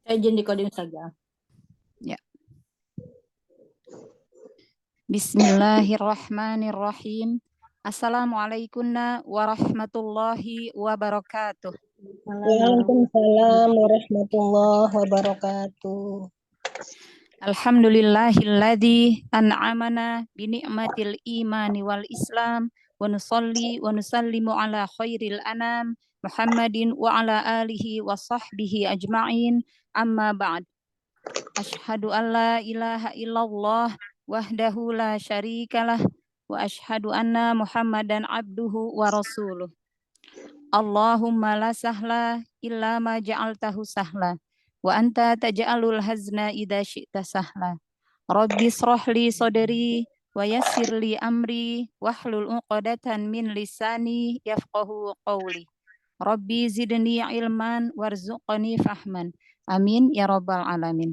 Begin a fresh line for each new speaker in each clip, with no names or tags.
Saya izin di coding saja.
Ya. Bismillahirrahmanirrahim. Assalamualaikum warahmatullahi wabarakatuh.
Waalaikumsalam warahmatullahi wabarakatuh.
Alhamdulillahilladzi an'amana bini'matil imani wal islam wa nusalli wa nusallimu ala khairil anam Muhammadin wa ala alihi wa sahbihi ajma'in, amma ba'd. Asyhadu an la ilaha illallah wahdahu la syarikalah wa asyhadu anna Muhammadan abduhu wa rasuluh. Allahumma la sahla illa ma ja'altahu sahla wa anta taj'alul hazna idza syi'ta sahla. Rabbi shrah li sadri wa yassir li amri wahlul 'uqdatan min lisani yafqahu qawli. Rabbi zidni ilman warzuqni fahman. Amin ya rabbal alamin.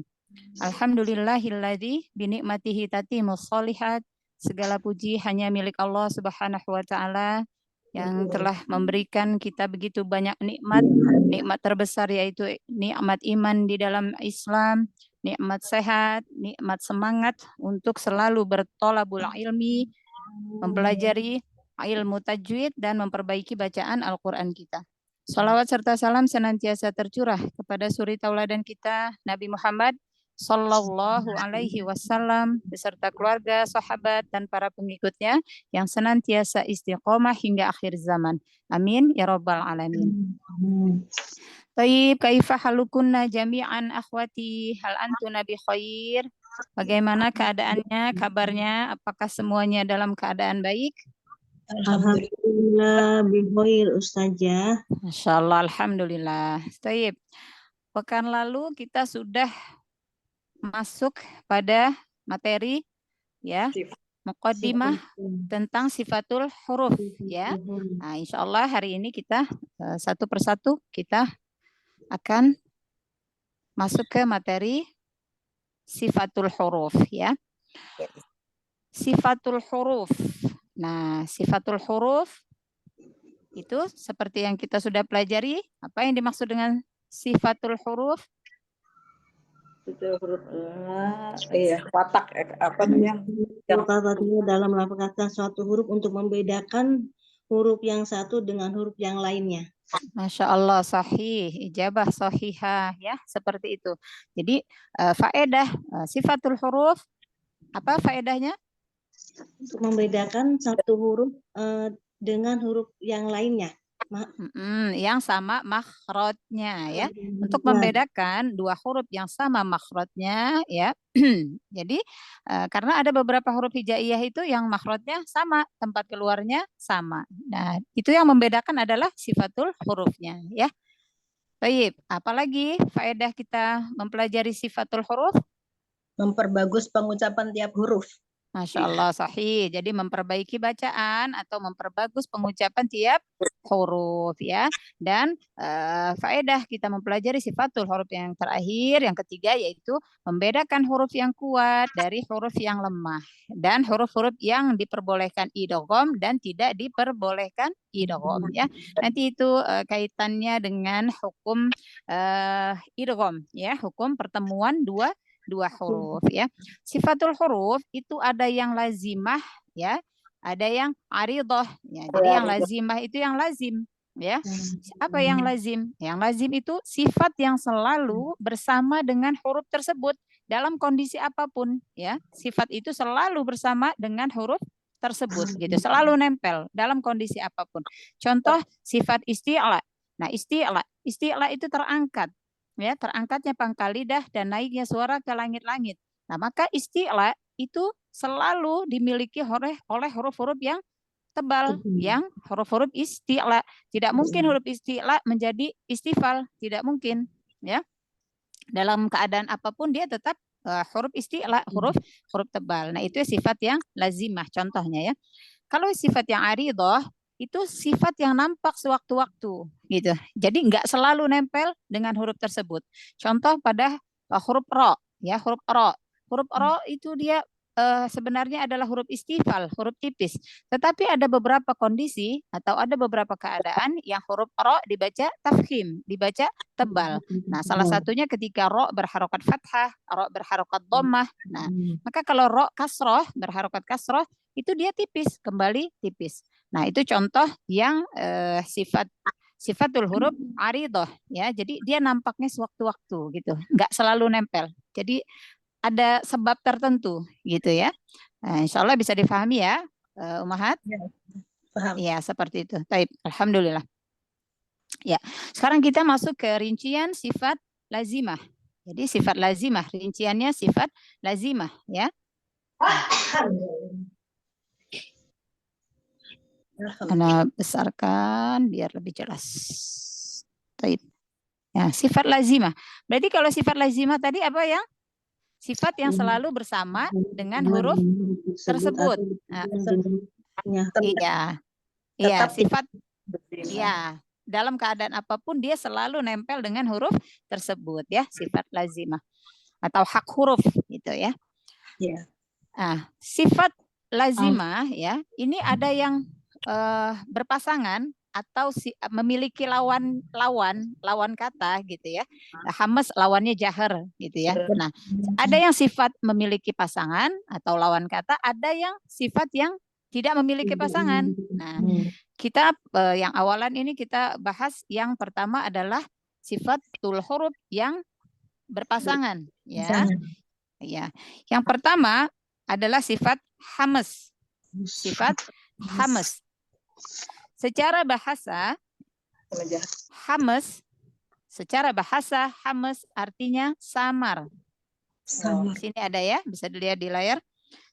Alhamdulillahilladzi binikmatihi tatimus sholihat. Segala puji hanya milik Allah Subhanahu wa taala yang telah memberikan kita begitu banyak nikmat. Nikmat terbesar yaitu nikmat iman di dalam Islam, nikmat sehat, nikmat semangat untuk selalu bertolabul ilmi, mempelajari ilmu tajwid dan memperbaiki bacaan Al-Qur'an kita. Salawat serta salam senantiasa tercurah kepada suri tauladan kita Nabi Muhammad Sallallahu alaihi wasallam beserta keluarga, sahabat dan para pengikutnya yang senantiasa istiqomah hingga akhir zaman. Amin ya rabbal alamin. Taib, kaifa halukunna jami'an akhwati, hal antuna bi khair? Bagaimana keadaannya, kabarnya? Apakah semuanya dalam keadaan baik?
Alhamdulillah bikhair Ustazah.
Masyaallah, alhamdulillah. Taib. Pekan lalu kita sudah masuk pada materi ya, muqaddimah tentang sifatul huruf ya. Nah, insyaallah hari ini kita satu persatu kita akan masuk ke materi sifatul huruf ya. Sifatul huruf. Nah, sifatul huruf itu seperti yang kita sudah pelajari. Apa yang dimaksud dengan sifatul huruf?
Itu huruf watak apa namanya? Yang dalam melakukan suatu huruf untuk membedakan huruf yang satu dengan huruf yang lainnya.
Masya Allah, sahih, ijabah sahihah ya, seperti itu. Jadi faedah sifatul huruf, apa faedahnya?
Untuk membedakan satu huruf dengan huruf yang lainnya.
Yang sama makhrajnya ya. Untuk membedakan dua huruf yang sama makhrajnya ya. Jadi karena ada beberapa huruf hijaiyah itu yang makhrajnya sama, tempat keluarnya sama. Nah, itu yang membedakan adalah sifatul hurufnya ya. Baik, apalagi faedah kita mempelajari sifatul huruf?
Memperbagus pengucapan tiap huruf.
Masya Allah, sahih. Jadi memperbaiki bacaan atau memperbagus pengucapan tiap huruf ya. Dan faedah kita mempelajari sifatul huruf yang terakhir, yang ketiga yaitu membedakan huruf yang kuat dari huruf yang lemah dan huruf-huruf yang diperbolehkan idgham dan tidak diperbolehkan idgham ya. Nanti itu kaitannya dengan hukum idgham ya, hukum pertemuan dua huruf ya. Sifatul huruf itu ada yang lazimah ya, ada yang aridhah ya. Jadi yang lazimah itu yang lazim ya. Apa yang lazim? Yang lazim itu sifat yang selalu bersama dengan huruf tersebut dalam kondisi apapun ya. Sifat itu selalu bersama dengan huruf tersebut gitu, selalu nempel dalam kondisi apapun. Contoh sifat isti'la. Nah, isti'la itu terangkat ya, terangkatnya pangkal lidah dan naiknya suara ke langit-langit. Nah, maka isti'la itu selalu dimiliki oleh huruf-huruf yang tebal, yang huruf-huruf isti'la. Tidak mungkin huruf isti'la menjadi istifal, tidak mungkin ya. Dalam keadaan apapun dia tetap huruf isti'la, huruf tebal. Nah, itu sifat yang lazimah contohnya ya. Kalau sifat yang aridhah itu sifat yang nampak sewaktu-waktu gitu. Jadi nggak selalu nempel dengan huruf tersebut. Contoh pada huruf ro ya, huruf ro. Huruf ro itu dia sebenarnya adalah huruf istifal, huruf tipis. Tetapi ada beberapa kondisi atau ada beberapa keadaan yang huruf ro dibaca tafkhim, dibaca tebal. Nah, salah satunya ketika ro berharokat fathah, ro berharokat dhammah. Nah, maka kalau ro kasroh berharokat kasroh itu dia tipis, kembali tipis. Nah, itu contoh yang sifatul huruf aridoh ya. Jadi dia nampaknya sewaktu-waktu gitu, nggak selalu nempel. Jadi ada sebab tertentu gitu ya. Nah, insya Allah bisa difahami ya, Umahat.
Ya, paham.
Ya, seperti itu. Baik, alhamdulillah. Ya, sekarang kita masuk ke rincian sifat lazimah. Jadi sifat lazimah, rinciannya sifat lazimah ya. Ana besarkan biar lebih jelas. Baik. Ya, sifat lazimah. Berarti kalau sifat lazimah tadi apa ya? Sifat yang selalu bersama dengan huruf tersebut. Nah, iya, iya, sifat, iya, dalam keadaan apapun dia selalu nempel dengan huruf tersebut ya, sifat lazimah atau hak huruf gitu ya.
Ya.
Nah, sifat lazimah ya, ini ada yang berpasangan atau memiliki lawan kata gitu ya. Hamas lawannya jahar gitu ya. Nah, ada yang sifat memiliki pasangan atau lawan kata, ada yang sifat yang tidak memiliki pasangan. Nah, kita yang awalan ini kita bahas yang pertama adalah sifatul huruf yang berpasangan ya. Ya. Yang pertama adalah sifat hamas. Sifat hamas. Secara bahasa, hamas artinya samar. Sini ada ya, bisa dilihat di layar.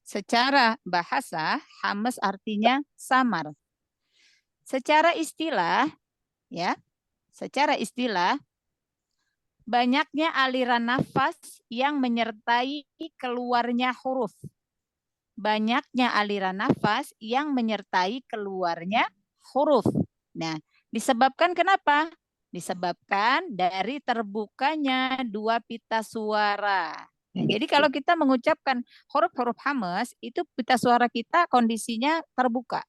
Secara bahasa, hamas artinya samar. Secara istilah, ya, secara istilah, banyaknya aliran nafas yang menyertai keluarnya huruf. Banyaknya aliran nafas yang menyertai keluarnya huruf. Nah, disebabkan kenapa? Disebabkan dari terbukanya dua pita suara. Nah, jadi kalau kita mengucapkan huruf-huruf hamas, itu pita suara kita kondisinya terbuka.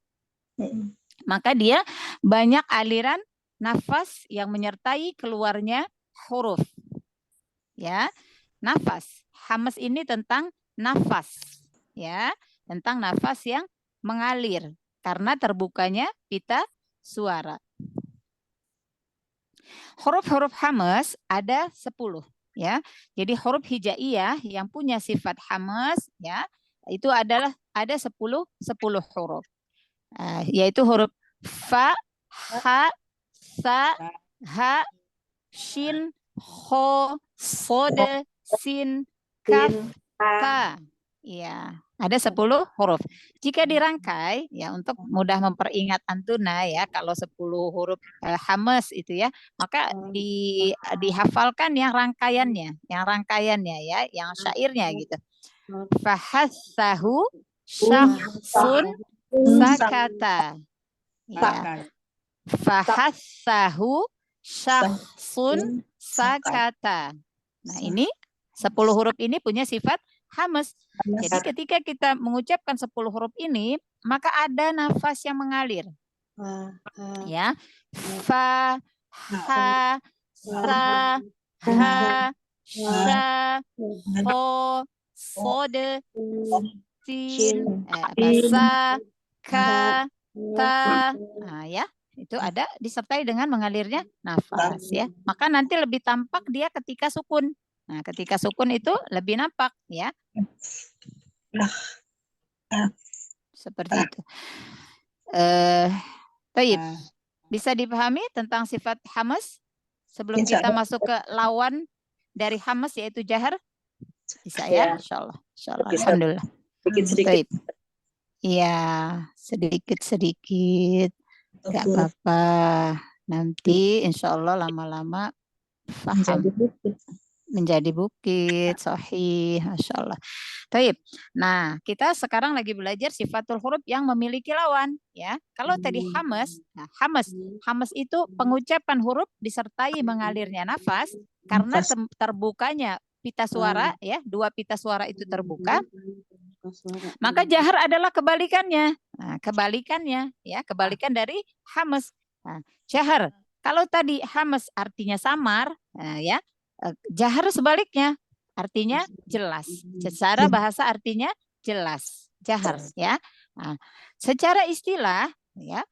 Maka dia banyak aliran nafas yang menyertai keluarnya huruf. Ya, nafas. Hamas ini tentang nafas. Ya, tentang nafas yang mengalir karena terbukanya pita suara. Huruf-huruf hamas ada 10 ya. Jadi huruf hijaiyah yang punya sifat hamas ya, itu adalah ada 10 huruf. Yaitu huruf fa, ha, sa, ha, shin, ho, sode, sin, kaf, ta. Ya, ada 10 huruf. Jika dirangkai ya untuk mudah memperingat antuna ya, kalau 10 huruf hamas itu ya, maka dihafalkan yang rangkaiannya ya, yang syairnya gitu. Fahassahu syakhsun sakata. Ya. Fahassahu syakhsun sakata. Nah, ini 10 huruf ini punya sifat hamas. Jadi ketika kita mengucapkan 10 huruf ini, maka ada nafas yang mengalir. Ya. Fa, ha, sa, ha, sha, ho, sode, sin, sa, ka, ta. Nah, ya. Itu ada disertai dengan mengalirnya nafas ya. Maka nanti lebih tampak dia ketika sukun. Nah, ketika sukun itu lebih nampak ya. Seperti itu. Taib. Bisa dipahami tentang sifat hamas sebelum kita masuk ke lawan dari hamas yaitu jahar? Bisa ya? Insyaallah. Insyaallah. Alhamdulillah. Sedikit-sedikit. Iya, sedikit-sedikit. Gak apa-apa. Nanti insya Allah lama-lama paham. Menjadi bukit, sahih, Masya Allah. Taib. Nah, kita sekarang lagi belajar sifatul huruf yang memiliki lawan. Ya, kalau tadi hamas, nah hamas itu pengucapan huruf disertai mengalirnya nafas karena terbukanya pita suara, ya, dua pita suara itu terbuka. Maka jahar adalah kebalikannya. Nah, kebalikannya ya, kebalikan dari hamas. Nah, jahar. Kalau tadi hamas artinya samar, nah, ya, jahar sebaliknya artinya jelas. Secara bahasa artinya jelas. Jahar ya. Nah, secara istilah ya,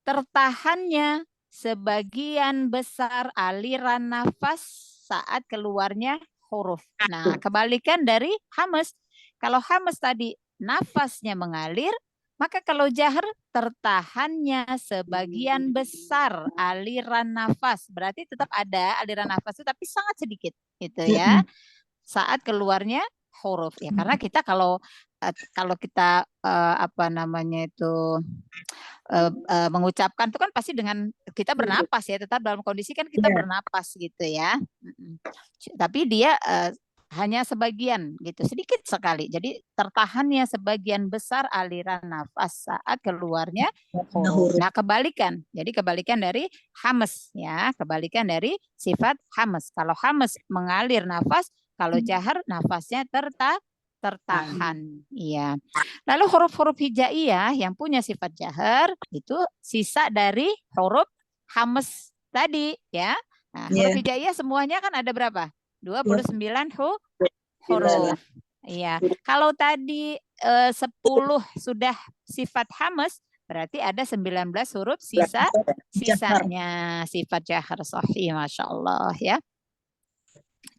tertahannya sebagian besar aliran nafas saat keluarnya huruf. Nah, kebalikan dari hamas. Kalau hamas tadi nafasnya mengalir, maka kalau jahar tertahannya sebagian besar aliran nafas. Berarti tetap ada aliran nafas itu tapi sangat sedikit gitu ya. Saat keluarnya huruf ya, karena kita kalau kita apa namanya itu mengucapkan itu kan pasti dengan kita bernapas ya, tetap dalam kondisi kan kita bernapas gitu ya. Tapi dia hanya sebagian gitu, sedikit sekali. Jadi tertahannya sebagian besar aliran nafas saat keluarnya huruf. Nah, kebalikan. Jadi kebalikan dari hamas ya, kebalikan dari sifat hamas. Kalau hamas mengalir nafas, kalau jahar nafasnya tertahan. Iya. Lalu huruf-huruf hijaiyah yang punya sifat jahar itu sisa dari huruf hamas tadi ya. Nah, huruf hijaiyah semuanya kan ada berapa? 29 huruf. Iya. Kalau tadi 10 sudah sifat hamas, berarti ada 19 huruf sisanya sifat jahar sahih, Masya Allah ya.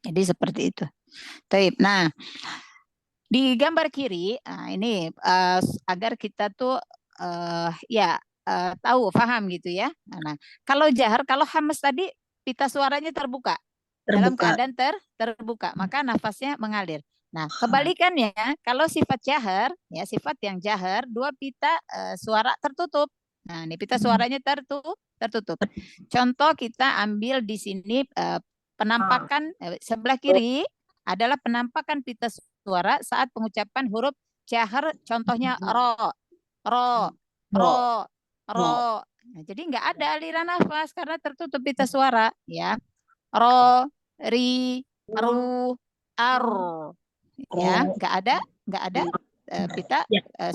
Jadi seperti itu. Nah, di gambar kiri, ini agar kita tuh tahu, paham gitu ya. Nah, kalau jahar, kalau hamas tadi pita suaranya terbuka. Dalam keadaan terbuka, maka nafasnya mengalir. Nah, kebalikannya, kalau sifat jahar, ya sifat yang jahar, dua pita suara tertutup. Nah, ini pita suaranya tertutup. Contoh kita ambil di sini penampakan sebelah kiri adalah penampakan pita suara saat pengucapan huruf jahar. Contohnya ro. Nah, jadi nggak ada aliran nafas karena tertutup pita suara, ya. Ro, ri, ru, ar, ya, nggak ada pita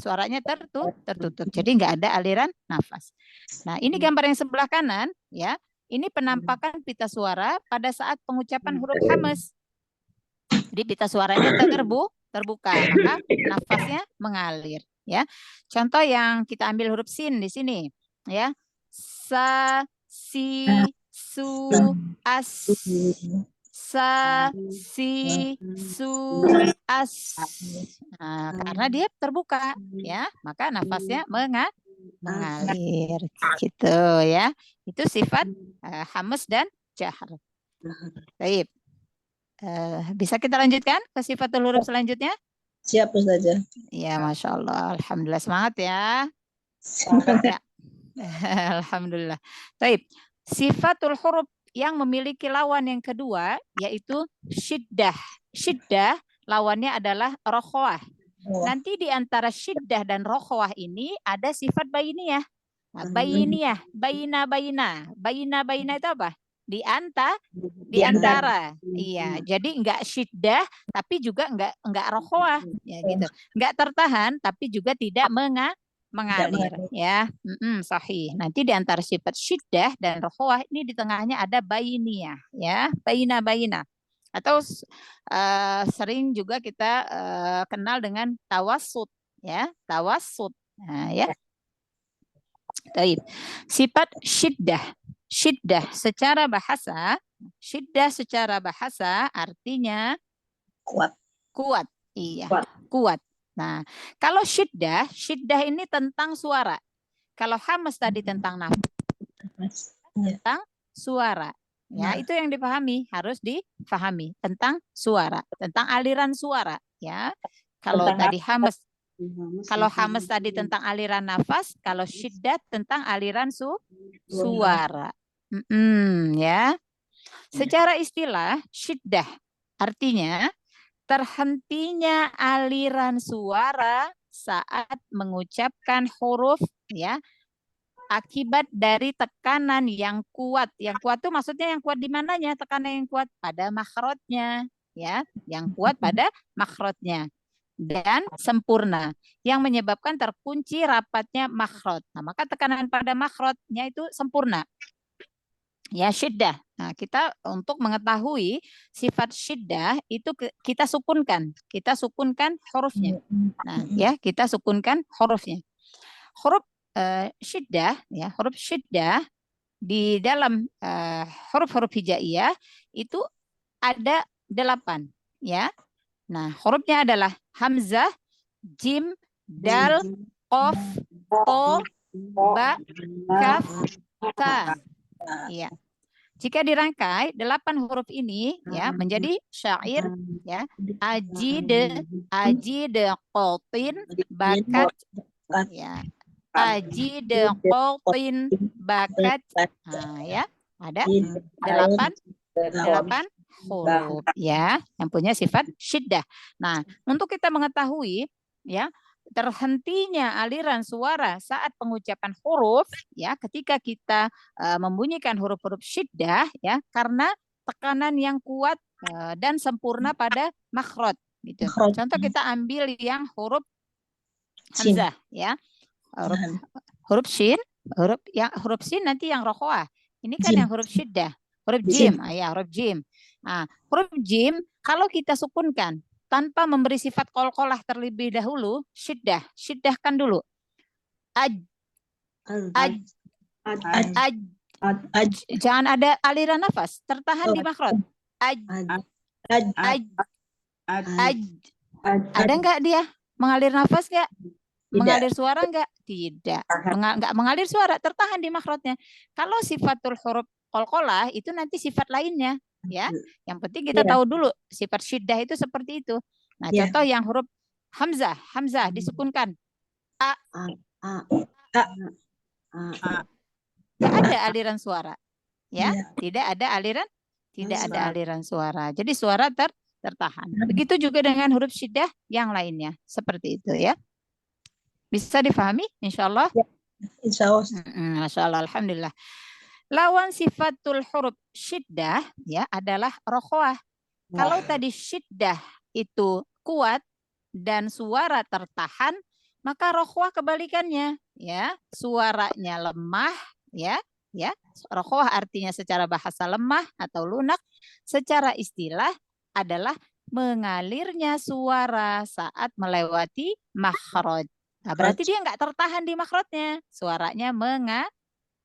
suaranya tertutup, jadi nggak ada aliran nafas. Nah, ini gambar yang sebelah kanan, ya, ini penampakan pita suara pada saat pengucapan huruf hamas. Jadi pita suaranya terbuka, maka nafasnya mengalir, ya. Contoh yang kita ambil huruf sin di sini, ya, sa, si, su, as, sa, si, su, as. Nah, karena dia terbuka, ya, maka nafasnya mengalir, gitu ya. Itu sifat hamas dan jahar. Baik. Bisa kita lanjutkan ke sifatul huruf selanjutnya?
Siap, Ustazah.
Ya, Masya Allah. Alhamdulillah, semangat ya. Semangat ya. Alhamdulillah. Baik. Sifatul huruf yang memiliki lawan yang kedua yaitu syiddah. Syiddah lawannya adalah rokhwah. Nanti di antara syiddah dan rokhwah ini ada sifat bainiyah. Nah, bainiyah, baina itu apa? Di antara. Iya, jadi enggak syiddah tapi juga enggak rokhwah, ya gitu. Enggak tertahan tapi juga tidak mengalir, ya. Sahih. Nanti di antara sifat syiddah dan rokhwah ini di tengahnya ada bainiyah, ya. Baina. Atau sering juga kita kenal dengan tawassut, ya. Tawassut. Nah, ya. Baik. Sifat syiddah. Syiddah secara bahasa artinya kuat. Iya, kuat. Nah, kalau syiddah ini tentang suara. Kalau hamas tadi tentang nafas, tentang suara. Ya, itu yang dipahami, harus dipahami tentang suara, tentang aliran suara, ya. Kalau tadi hamas tadi tentang aliran nafas, kalau syiddah tentang aliran suara. Ya. Secara istilah, syiddah artinya terhentinya aliran suara saat mengucapkan huruf, ya, akibat dari tekanan yang kuat. Yang kuat itu maksudnya yang kuat di mananya? Tekanan yang kuat pada makhrajnya, ya, yang kuat pada makhrajnya. dan sempurna yang menyebabkan terkunci rapatnya makhraj. Nah, maka tekanan pada makhrajnya itu sempurna. Ya, syiddah. Nah, kita untuk mengetahui sifat syiddah itu kita sukunkan hurufnya. Nah, ya, kita sukunkan hurufnya. Huruf syiddah, ya, huruf syiddah di dalam huruf-huruf hijaiyah itu ada 8, ya. Nah, hurufnya adalah hamzah, jim, dal, qaf, to, ba, kaf, ta. Iya. Jika dirangkai 8 huruf ini ya menjadi syair ya, ajide qatin bakat ya, ajide qatin bakat. Nah, ya, ada 8 huruf ya yang punya sifat syiddah. Nah, untuk kita mengetahui ya terhentinya aliran suara saat pengucapan huruf ya ketika kita membunyikan huruf-huruf syiddah ya karena tekanan yang kuat dan sempurna pada makhraj gitu. Contoh kita ambil yang huruf hamzah ya. Huruf shin, huruf shin nanti yang rokhwah. Ini kan yang huruf syiddah, huruf jim, ya huruf jim. Nah, huruf jim kalau kita sukunkan tanpa memberi sifat qalqalah terlebih dahulu, syiddahkan dulu. Jangan ada aliran nafas, tertahan di makhraj. Ada enggak dia mengalir nafas enggak? Mengalir suara enggak? Tidak. Enggak mengalir suara, tertahan di makhrajnya. Kalau sifatul huruf qalqalah itu nanti sifat lainnya. Ya, yang penting kita tahu dulu sifat syiddah itu seperti itu. Nah, contoh yang huruf hamzah disukunkan. Tidak ada aliran suara. Ya, tidak ada aliran suara. Jadi suara tertahan. Begitu juga dengan huruf syiddah yang lainnya, seperti itu ya. Bisa difahami insyaallah?
Insyaallah.
Masyaallah, alhamdulillah. Lawan sifatul huruf syiddah ya adalah rokhwah. Kalau tadi syiddah itu kuat dan suara tertahan, maka rokhwah kebalikannya ya, suaranya lemah ya. Rokhwah artinya secara bahasa lemah atau lunak, secara istilah adalah mengalirnya suara saat melewati makhraj. Nah, berarti dia nggak tertahan di makhrajnya, suaranya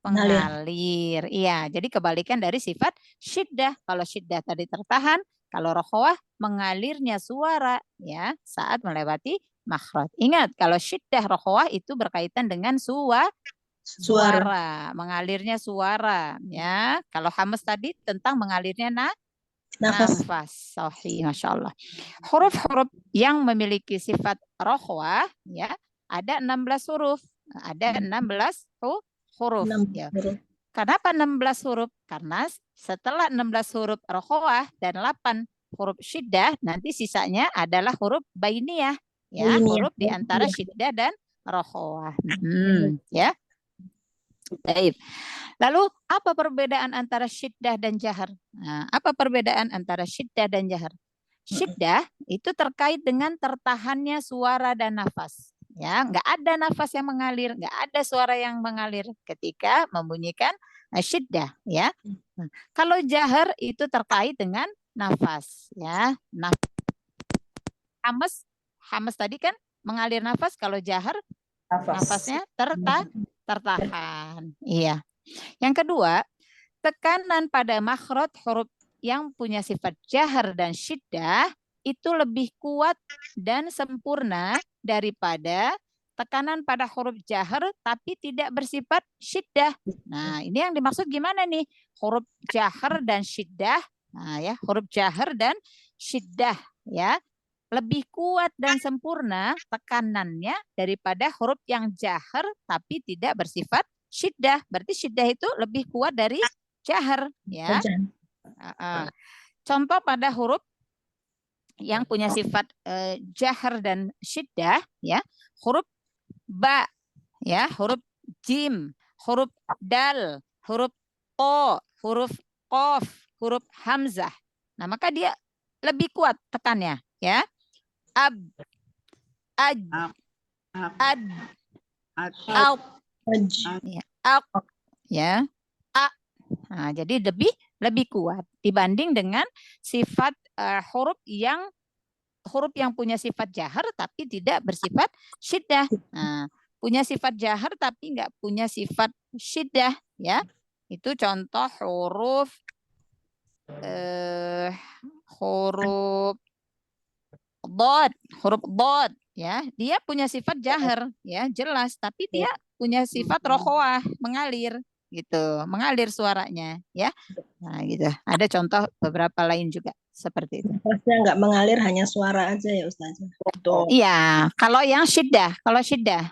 mengalir. Iya, jadi kebalikan dari sifat syiddah. Kalau syiddah tadi tertahan, kalau rokhwah mengalirnya suara ya saat melewati makhraj. Ingat, kalau syiddah rokhwah itu berkaitan dengan suara, mengalirnya suara ya. Kalau hamas tadi tentang mengalirnya nafas. Sahih, Masya Allah. Huruf-huruf yang memiliki sifat rokhwah ya ada 16 huruf. Ada 16 huruf. Ya. Kenapa 16 huruf? Karena setelah 16 huruf rokhwah dan 8 huruf syiddah, nanti sisanya adalah huruf bainiyah. Ya, huruf di antara syiddah dan rokhwah. Ya. Baik. Lalu apa perbedaan antara syiddah dan jahar? Nah, apa perbedaan antara syiddah dan jahar? Syiddah itu terkait dengan tertahannya suara dan nafas. Ya, nggak ada nafas yang mengalir, nggak ada suara yang mengalir ketika membunyikan syiddah. Ya, nah, kalau jahar itu terkait dengan nafas. Ya, hamas tadi kan mengalir nafas, kalau jahar nafasnya tertahan. Iya. Yang kedua, tekanan pada makhraj huruf yang punya sifat jahar dan syiddah itu lebih kuat dan sempurna daripada tekanan pada huruf jahar tapi tidak bersifat syiddah. Nah, ini yang dimaksud gimana nih? Huruf jahar dan syiddah. Nah, ya, huruf jahar dan syiddah ya. Lebih kuat dan sempurna tekanannya daripada huruf yang jahar tapi tidak bersifat syiddah. Berarti syiddah itu lebih kuat dari jahar ya. Contoh pada huruf yang punya sifat jahar dan syiddah ya, huruf ba ya, huruf jim, huruf dal, huruf to, huruf qaf, huruf hamzah. Nah, maka dia lebih kuat tekannya ya. Ab, Aj,
Ak. Ak.
ad,
Ak.
al,
Aj.
ya, al, ya, a. Nah, jadi lebih kuat dibanding dengan sifat huruf yang punya sifat jahar tapi tidak bersifat syiddah. Nah, punya sifat jahar tapi nggak punya sifat syiddah, ya. Itu contoh huruf huruf dod, ya. Dia punya sifat jahar, ya, jelas, tapi dia punya sifat rokhawah, mengalir gitu, mengalir suaranya, ya. Nah, gitu. Ada contoh beberapa lain juga seperti itu.
Nafasnya nggak mengalir, hanya suara aja ya Ustazah.
Iya, kalau yang syiddah, kalau
Syiddah.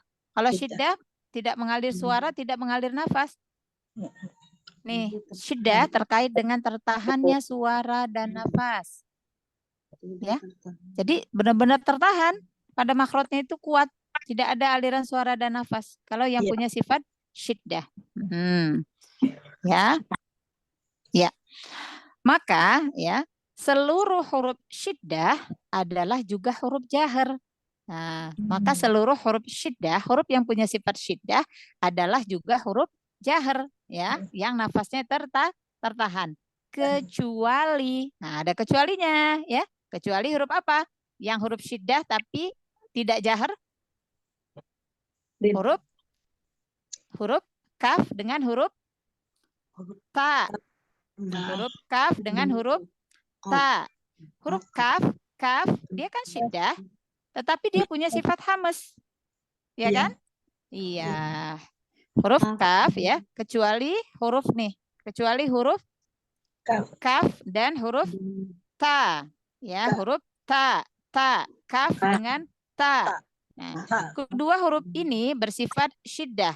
syiddah tidak mengalir suara, tidak mengalir nafas. Nih, syiddah terkait dengan tertahannya suara dan nafas. Ya. Jadi benar-benar tertahan, pada makhrajnya itu kuat, tidak ada aliran suara dan nafas. Kalau yang
Iya.
punya sifat syiddah. Ya. Ya. Maka ya, seluruh huruf syiddah adalah juga huruf jahar. Nah, maka seluruh huruf syiddah, huruf yang punya sifat syiddah adalah juga huruf jahar, ya, yang nafasnya tertahan. Kecuali, nah ada kecualinya, ya. Kecuali huruf apa? Yang huruf syiddah tapi tidak jahar. Huruf kaf dengan huruf ta. Huruf kaf dengan huruf ta. Huruf kaf dia kan syiddah, tetapi dia punya sifat hamas. Ya kan? Iya. Huruf kaf, ya, kecuali huruf kaf dan huruf ta. Ya, huruf ta, kaf dengan ta. Nah, kedua huruf ini bersifat syiddah,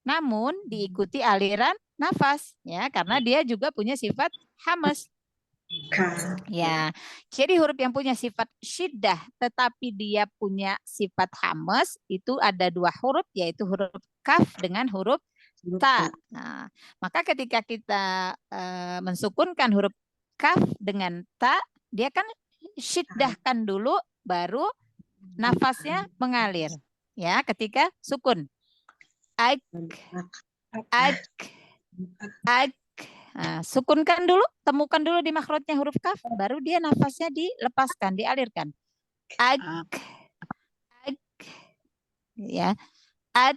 namun diikuti aliran nafas, ya, karena dia juga punya sifat hamas. Ya, jadi huruf yang punya sifat syiddah tetapi dia punya sifat hamas itu ada dua huruf, yaitu huruf kaf dengan huruf ta. Nah, maka ketika kita mensukunkan huruf kaf dengan ta, dia kan syiddahkan dulu, baru nafasnya mengalir. Ya, ketika sukun. Ak, Nah, sukunkan dulu, temukan dulu di makhrajnya huruf kaf, baru dia nafasnya dilepaskan, dialirkan. Ak, ya, at,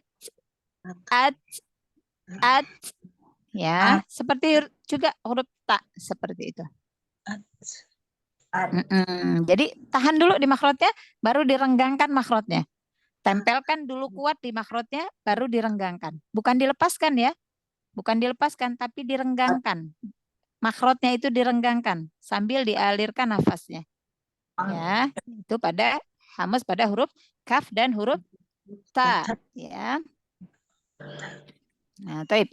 ya, seperti juga huruf ta, seperti itu. Jadi tahan dulu di makhrajnya, baru direnggangkan makhrajnya. Tempelkan dulu kuat di makhrajnya, baru direnggangkan. Bukan dilepaskan, ya. Bukan dilepaskan, tapi direnggangkan. Makhrajnya itu direnggangkan sambil dialirkan nafasnya. Ya, itu pada hamas pada huruf kaf dan huruf ta, ya. Nah, taib.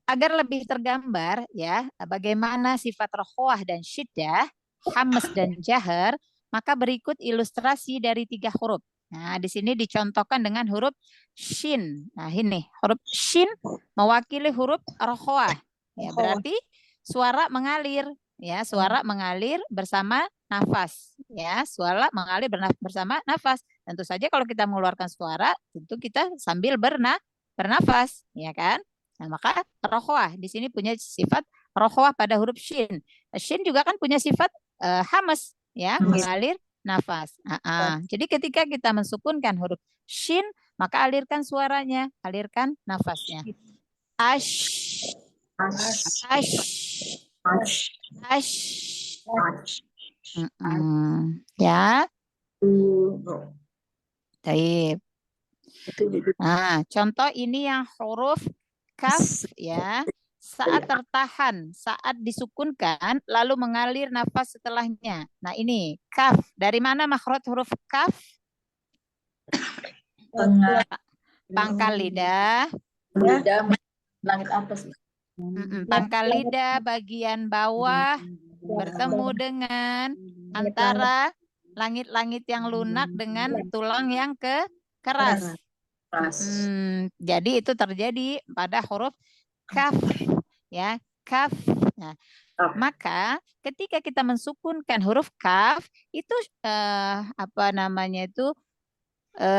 Agar lebih tergambar, ya, bagaimana sifat rokhawah dan syiddah, hamas dan jahar, maka berikut ilustrasi dari 3 huruf. Nah, di sini dicontohkan dengan huruf shin. Nah, ini huruf shin mewakili huruf rokhawah. Ya, berarti suara mengalir, ya, suara mengalir bersama nafas, ya, suara mengalir bersama nafas. Tentu saja kalau kita mengeluarkan suara, tentu kita sambil bernafas, ya kan? Nah, maka rokhawah di sini punya sifat rokhawah pada huruf shin. Shin juga kan punya sifat hamas, ya, mengalir nafas. Jadi ketika kita mensukunkan huruf shin, maka alirkan suaranya, alirkan nafasnya. Ash, ash, ash. Ya. Baik. Nah, contoh ini yang huruf kaf, ya, saat tertahan, saat disukunkan, lalu mengalir nafas setelahnya. Nah, ini kaf. Dari mana makhraj huruf kaf? Pangkal lidah.
Langit atas.
Pangkal lidah bagian bawah bertemu dengan antara langit-langit yang lunak dengan tulang yang keras. Jadi itu terjadi pada huruf kaf, ya, kaf. Nah, maka ketika kita mensukunkan huruf kaf itu apa namanya itu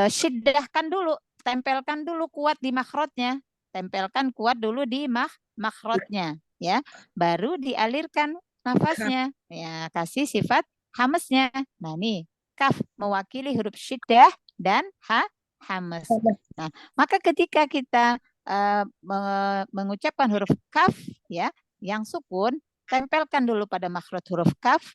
Syiddahkan dulu, tempelkan dulu kuat di makhrajnya, tempelkan kuat dulu di makhrajnya, ya, baru dialirkan nafasnya, ya, kasih sifat hamesnya. Nah, nih kaf mewakili huruf syiddah dan hames. Nah, maka ketika kita mengucapkan huruf kaf, ya, yang sukun, tempelkan dulu pada makhraj huruf kaf,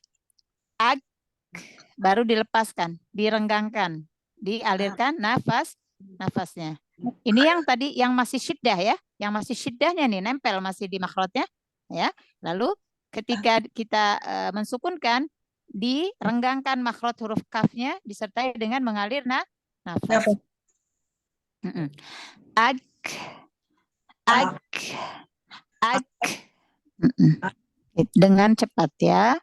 baru dilepaskan, direnggangkan, dialirkan nafasnya. Ini yang tadi yang masih syiddah, ya, yang masih syiddahnya nih nempel masih di makhrajnya, ya. Lalu ketika kita mensukunkan, direnggangkan makhraj huruf kafnya disertai dengan mengalir nafas. Ag, dengan cepat, ya.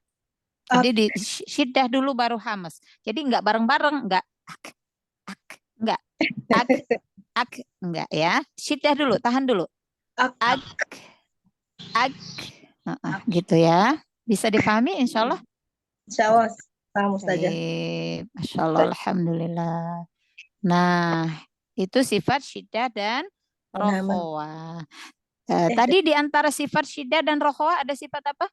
Jadi di syiddah dulu baru hamas. Jadi enggak bareng-bareng, enggak enggak enggak, ya. Syiddah dulu, tahan dulu. Gitu, ya. Bisa dipahami insyaallah?
Insyaallah paham Ustazah.
Masya Allah, alhamdulillah. Nah, itu sifat syiddah dan rokhawah. Tadi di antara sifat syiddah dan rokhawah ada sifat apa?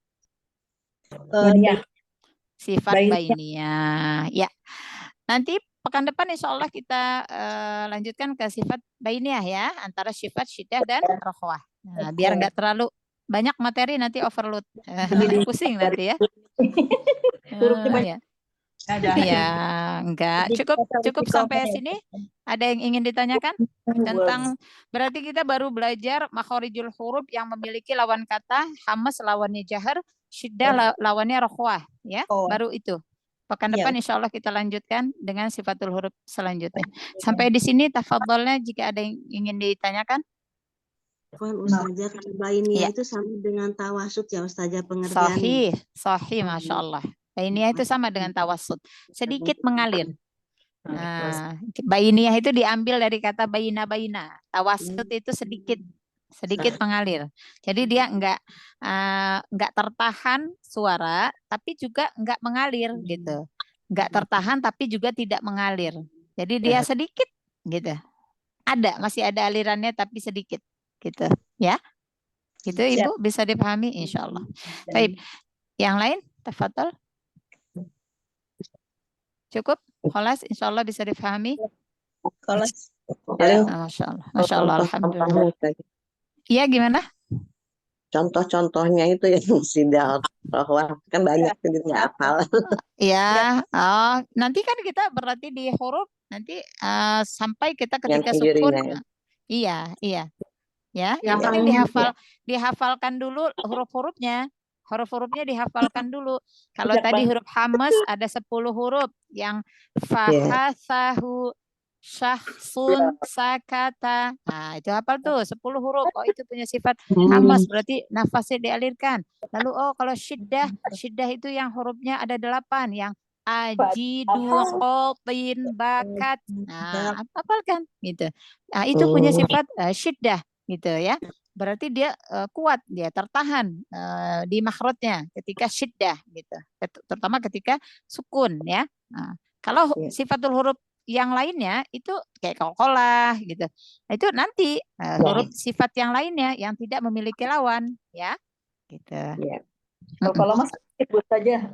Sifat bainiyah. Ya. Nanti pekan depan insya Allah kita lanjutkan ke sifat bainiyah, ya, antara sifat syiddah dan rokhawah. Nah, biar enggak terlalu banyak materi nanti overload. Pusing nanti, ya. Ya. Ya, enggak. Cukup sampai sini. Ada yang ingin ditanyakan tentang, berarti kita baru belajar makhorijul huruf yang memiliki lawan kata, hamas lawannya jahar, syiddah lawannya rokhwah, ya. Baru itu. Pekan depan insya Allah kita lanjutkan dengan sifatul huruf selanjutnya. Sampai di sini tafadhalnya jika ada yang ingin ditanyakan.
Ustazah, bainiyah itu sama dengan tawasud, ya Ustazah, pengertiannya.
Sahih, Masya Allah. Bainiyah itu sama dengan tawassut, sedikit mengalir. Nah, bainiyah itu diambil dari kata baina. Tawassut itu sedikit mengalir. Jadi dia enggak tertahan suara, tapi juga enggak mengalir gitu. Enggak tertahan tapi juga tidak mengalir. Jadi dia sedikit gitu. Masih ada alirannya tapi sedikit gitu, ya. Gitu Ibu, bisa dipahami insyaallah. Baik. Yang lain, tafadhol. Cukup? Khalas, insyaallah bisa dipahami.
Khalas.
Masya Allah, alhamdulillah. Iya, gimana?
Contoh-contohnya itu ya syiddah rokhawah kan banyak jadi nggak hafal.
Ya, nanti kan kita berarti di huruf nanti sampai kita ketika
Yang
sukun.
sendirinya,
ya. Iya. Ya,
Yang
itu
lainnya,
dihafalkan dulu huruf-hurufnya. Huruf-hurufnya dihafalkan dulu. Kalau tadi huruf hamas ada 10 huruf, yang fahasahu, syahsun, sakata. Nah, itu hafal tuh 10 huruf. Oh, itu punya sifat hamas, berarti nafasnya dialirkan. Lalu kalau syiddah itu yang hurufnya ada 8, yang ajidu, khotin, bakat. Nah, hafalkan gitu. Nah, itu punya sifat syiddah gitu, ya. Berarti dia kuat, dia tertahan di makhrajnya ketika syiddah gitu. Terutama ketika sukun, ya. Nah, kalau sifatul huruf yang lainnya itu kayak qalqalah gitu. Itu nanti huruf sifat yang lainnya yang tidak memiliki lawan, ya. Gitu.
Qalqalah mas sebut saja.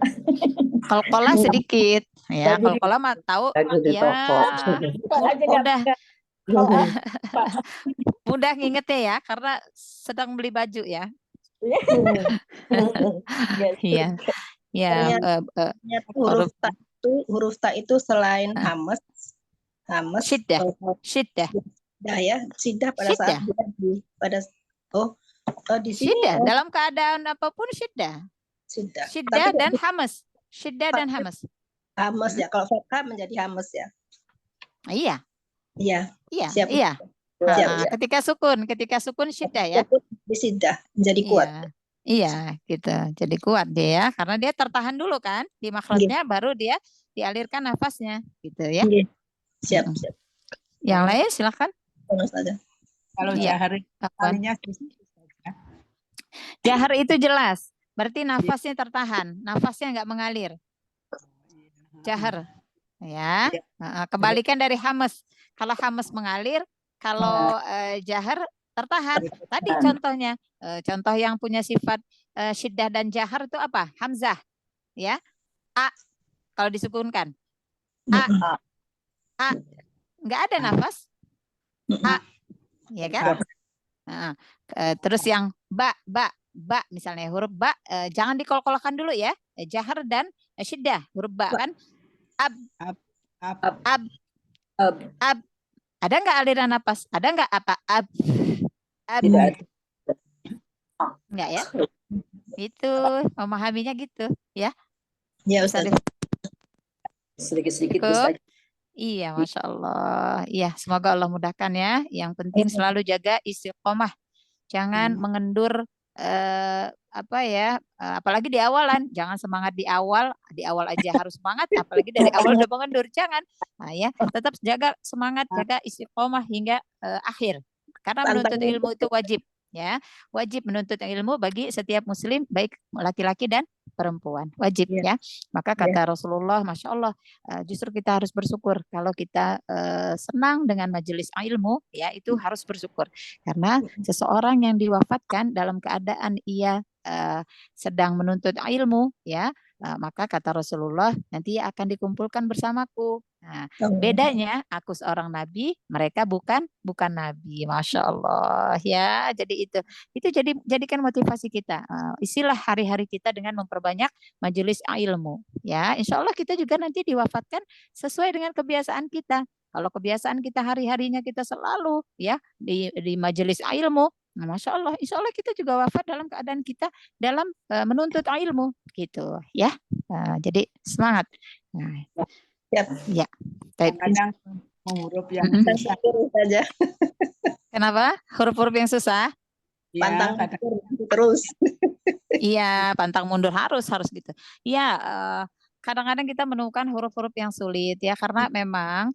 Qalqalah sedikit, ya. Qalqalah mah tahu ya. Mudah ngingetnya, ya, karena sedang beli baju, ya. Iya. Ya,
huruf ta itu selain hamas
syiddah.
Ya, syiddah pada saat di sini
syiddah dalam keadaan apapun syiddah. Syiddah dan hamas. Syiddah dan hamas.
Hamas, ya. Kalau fathah menjadi hamas, ya.
Iya.
Siap.
Ketika sukun syiddah, ya.
Di syiddah menjadi kuat.
Iya, gitu. Jadi kuat dia, ya, karena dia tertahan dulu kan di makhrajnya, baru dia dialirkan nafasnya, gitu, ya.
Siap.
Yang lain silakan.
Kalau jahar
jahar itu jelas, berarti nafasnya tertahan, nafasnya nggak mengalir. Jahar. Ya. Kebalikan dari hamas. Kalau hamas mengalir, kalau jahar tertahan. Tadi contohnya, contoh yang punya sifat syiddah dan jahar itu apa? Hamzah, ya. A kalau disukunkan. A, nggak ada nafas. A, ya kan? Nah, terus yang ba misalnya huruf ba, jangan dikol-kolkan dulu ya. Jahar dan syiddah, huruf ba kan. Ab. Ada nggak aliran napas? Ada nggak apa? Ab.
Tidak ada.
Nggak ya? Itu memahaminya gitu ya.
Ya
Bisa
Ustaz. Sedikit-sedikit
Cukup.
Ustaz.
Iya, Masya Allah. Iya, semoga Allah mudahkan ya. Yang penting selalu jaga istiqomah. Jangan mengendur apa ya, apalagi di awalan. Jangan semangat di awal aja harus semangat, apalagi dari awal udah mengendur. Jangan. Nah, ya, tetap jaga semangat, jaga istiqomah hingga akhir. Karena menuntut ilmu itu wajib, ya. Wajib menuntut ilmu bagi setiap muslim, baik laki-laki dan perempuan, wajib ya. Maka kata Rasulullah, Masya Allah, justru kita harus bersyukur kalau kita senang dengan majelis ilmu, ya itu harus bersyukur karena seseorang yang diwafatkan dalam keadaan ia sedang menuntut ilmu, ya, maka kata Rasulullah nanti akan dikumpulkan bersamaku. Nah, bedanya aku seorang nabi, mereka bukan nabi, Masya Allah ya. Jadi itu jadikan motivasi kita, isilah hari-hari kita dengan memperbanyak majelis ilmu, ya. Insya Allah kita juga nanti diwafatkan sesuai dengan kebiasaan kita. Kalau kebiasaan kita hari-harinya kita selalu ya di majelis ilmu, nah, Masya Allah, Insya Allah kita juga wafat dalam keadaan kita dalam menuntut ilmu gitu ya. Jadi semangat. Nah, ya.
Kadang huruf yang
Mm-mm.
susah
saja.
Kenapa? Huruf-huruf yang susah?
ya,
Pantang
kadang
terus.
Iya, pantang mundur harus gitu. Iya, kadang-kadang kita menemukan huruf-huruf yang sulit ya karena memang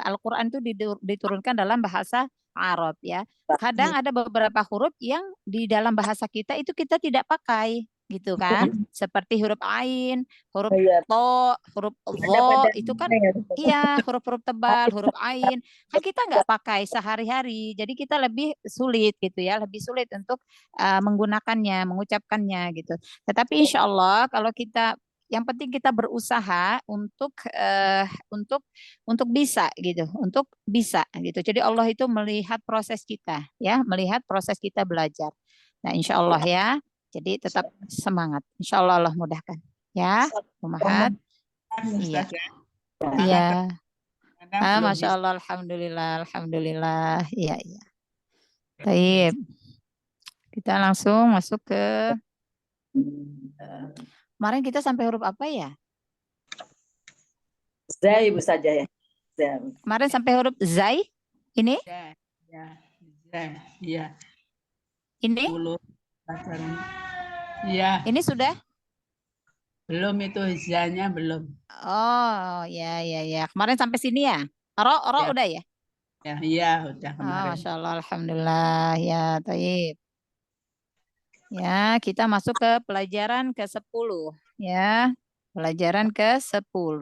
Al-Qur'an itu diturunkan dalam bahasa Arab ya. Kadang ada beberapa huruf yang di dalam bahasa kita itu kita tidak pakai gitu kan. Seperti huruf ain, huruf to, huruf dho, itu kan iya huruf-huruf tebal, huruf ain. Kan kita nggak pakai sehari-hari. Jadi kita lebih sulit gitu ya, lebih sulit untuk menggunakannya, mengucapkannya gitu. Tetapi insya Allah kalau kita yang penting kita berusaha untuk bisa gitu, untuk bisa gitu. Jadi Allah itu melihat proses kita, ya, melihat proses kita belajar. Nah, insya Allah ya. Jadi tetap semangat. Insya Allah Allah mudahkan, ya, Umahat. Iya,
Ustaz ya.
iya.
Kadang belum
Masya
bisa.
Allah, alhamdulillah. Iya. Baik. Kita langsung masuk ke kemarin kita sampai huruf apa ya?
Zai Bu saja ya. Zai.
Kemarin sampai huruf zai. Ini?
Ya.
Ini?
10 pelajaran. Iya.
Ini sudah?
Belum itu hijanya belum.
Oh, ya. Kemarin sampai sini ya? Ro
Ya.
udah ya?
Ya, iya udah kemarin.
Masya Allah, alhamdulillah. Ya, taib. Ya, kita masuk ke pelajaran ke-10 ya. Pelajaran ke-10.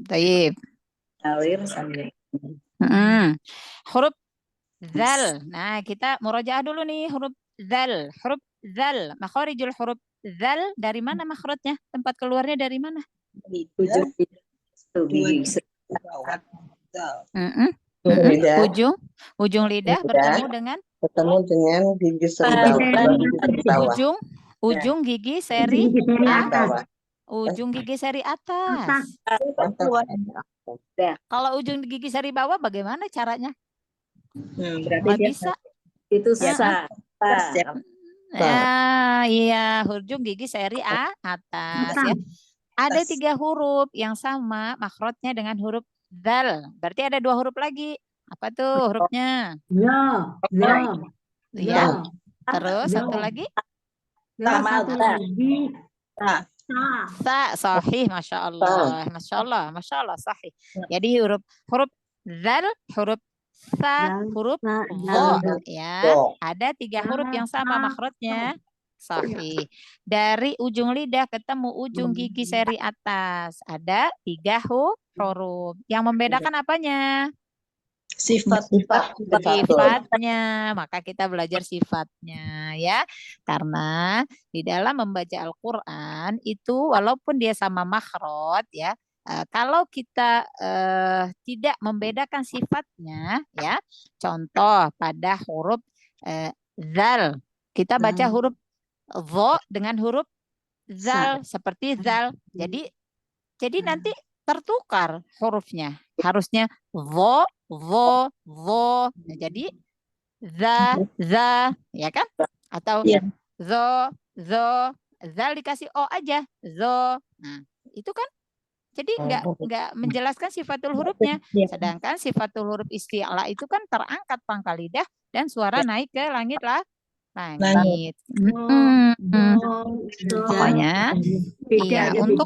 Taib.
Alir sambil.
Huruf zal. Nah, kita murojaah dulu nih huruf zal. Huruf zal. Makharijul huruf zal dari mana makhrajnya? Tempat keluarnya dari mana? Ujung lidah bertemu dengan
gigi seri bawah.
Ujung gigi seri
Bawah.
ujung gigi seri atas. Kalau ujung gigi seri bawah bagaimana caranya?
Berarti
Nggak
dia
bisa.
itu sa.
Iya, ujung gigi seri atas ya. Ada 3 huruf yang sama makhrajnya dengan huruf zal. Berarti ada 2 huruf lagi. Apa tuh hurufnya? Ya. Terus satu lagi? Sa, sahih, masya Allah, sahih. Jadi huruf zal, huruf sa, huruf dho, ya. Ada 3 huruf yang sama makhrajnya. Sahih. Dari ujung lidah ketemu ujung gigi seri atas. Ada 3 huruf. Yang membedakan apanya?
Sifat.
Sifatnya. Maka kita belajar sifatnya ya. Karena di dalam membaca Al-Quran itu walaupun dia sama makhraj ya. Kalau kita tidak membedakan sifatnya ya. Contoh pada huruf zal. Kita baca huruf dho dengan huruf zal seperti zal. Jadi nanti tertukar hurufnya. Harusnya dho, dho. Nah, jadi za, ya kan? Atau zo, zal dikasih o aja, zo. Nah, itu kan jadi nggak menjelaskan sifatul hurufnya. Sedangkan sifatul huruf isti'la itu kan terangkat pangkal lidah dan suara naik ke langit lah. Langit. Pokoknya iya untuk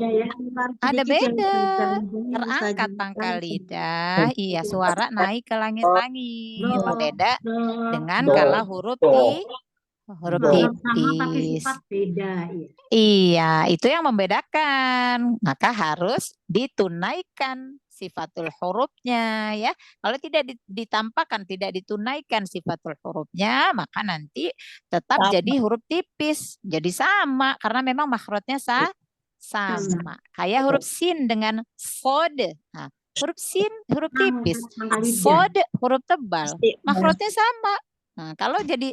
ada beda. Terangkat pangkal lidah, iya suara naik ke langit-langit. Beda dengan kalau huruf tipis. Iya, itu yang membedakan. Maka harus ditunaikan sifatul hurufnya ya. Kalau tidak ditampakkan, tidak ditunaikan sifatul hurufnya, maka nanti tetap jadi huruf tipis. Jadi sama karena memang makhrajnya sama. Kayak huruf sin dengan sod. Nah, huruf sin huruf tipis. Sod huruf tebal. Makhrajnya sama. Nah, kalau jadi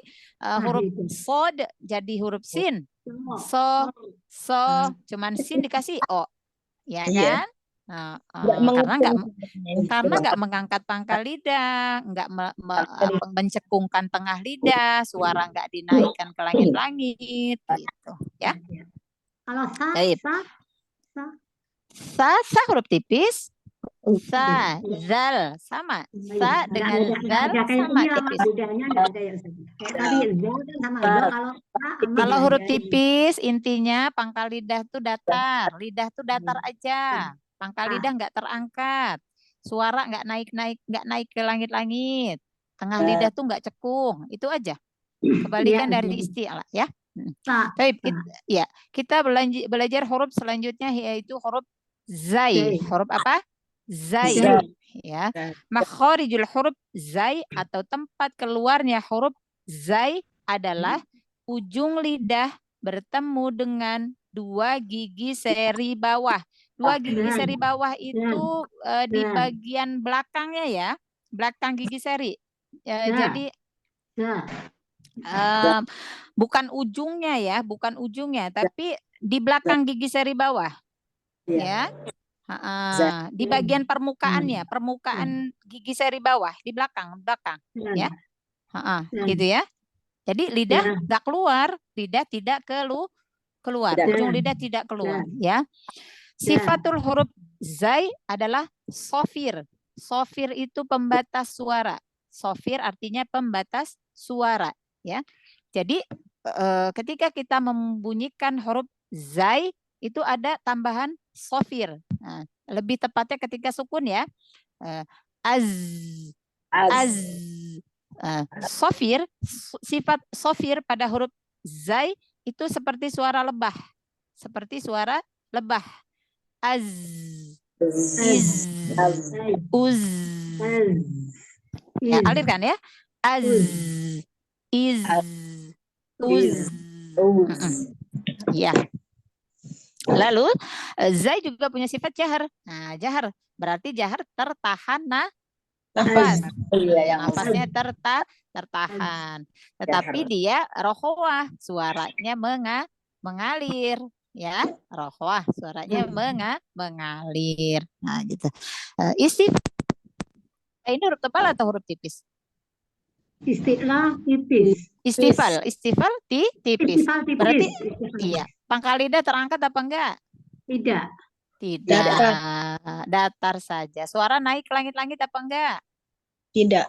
huruf sod jadi huruf sin. So cuman sin dikasih o. Ya kan? Karena nggak mengangkat pangkal lidah, nggak mencekungkan tengah lidah, suara nggak dinaikkan ke langit-langit, gitu, ya.
Kalau
sa huruf tipis, sa, zal sama, sa dengan zal sama tipis. Kalau huruf tipis intinya pangkal lidah tuh datar aja. Pangkal lidah nggak terangkat, suara nggak naik ke langit-langit, tengah lidah tuh nggak cekung, itu aja. Kebalikan dari isti'la ya. Baik, kita belajar huruf selanjutnya yaitu huruf zai. Huruf apa? Zai. Ya. Makharijul huruf zai atau tempat keluarnya huruf zai adalah ujung lidah bertemu dengan 2 gigi seri bawah. 2 gigi seri bawah itu di bagian belakangnya ya, belakang gigi seri. Jadi bukan ujungnya ya, tapi di belakang gigi seri bawah. Ya. Di bagian permukaannya, permukaan gigi seri bawah di belakang ya. Gitu ya. Jadi lidah nggak keluar, lidah tidak keluar, ujung lidah tidak keluar ya. Sifatul huruf zai adalah sofir. Sofir itu pembatas suara. Sofir artinya pembatas suara ya. Jadi ketika kita membunyikan huruf zai itu ada tambahan sofir. Nah, lebih tepatnya ketika sukun ya. Az. Sofir, sifat sofir pada huruf zai itu seperti suara lebah. Seperti suara lebah. Az. Iz. Uz. Ya, alirkan ya. Az. Iz. Uz. Ya. Lalu zai juga punya sifat jahar. Nah, jahar berarti jahar tertahan nafas. Nafasnya tertahan. Tetapi dia rohwah, suaranya mengalir ya. Rohwah, suaranya mengalir. Nah, gitu. Ini huruf tebal atau huruf tipis?
Istilah tipis.
Istifal tipis. Berarti iya. Pangkal lidah terangkat apa enggak?
Tidak.
Datar saja. Suara naik ke langit-langit apa enggak?
Tidak.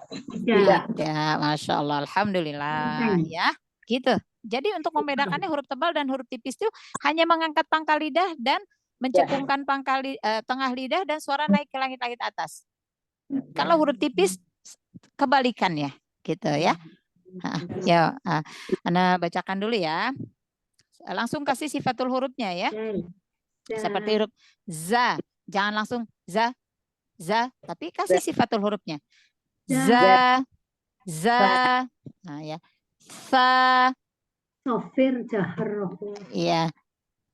Masya Allah. Alhamdulillah. Ya, gitu. Jadi untuk membedakannya huruf tebal dan huruf tipis itu hanya mengangkat pangkal lidah dan mencekungkan tengah lidah dan suara naik ke langit-langit atas. Kalau huruf tipis kebalikannya, gitu ya. Ya, Ana bacakan dulu ya. Langsung kasih sifatul hurufnya ya.
Zai.
Seperti huruf za. Jangan langsung za, tapi kasih sifatul hurufnya. Za, za. Nah ya. Sa,
Sofir jahar.
iya.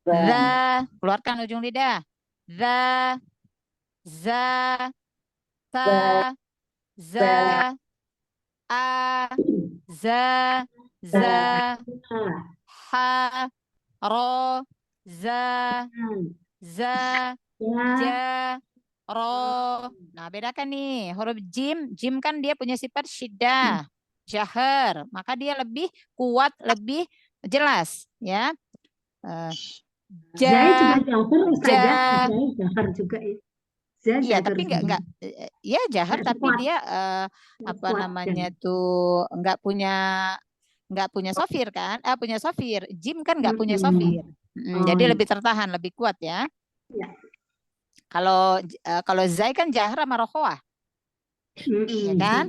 Za, keluarkan ujung lidah. Za, za, sa, za, a, za, za, ha, ro, za, za, ja, ro. Nah, bedakan nih huruf jim. Jim kan dia punya sifat syiddah, jahar. Maka dia lebih kuat, lebih jelas, ya.
Zai juga
Ja,
jahar, Ustazah.
ja.
Zai jahar juga. Zai
Iya,
jahar
tapi
juga.
enggak ya jahar,
Nggak
tapi
kuat.
dia
Nggak
apa
kuat,
namanya
kan.
tuh enggak punya sofir kan? Punya sofir. Jim kan enggak punya sofir. Jadi
iya.
lebih tertahan, lebih kuat ya.
Ya.
Kalau Zai kan jahar sama rokhawah, ya kan?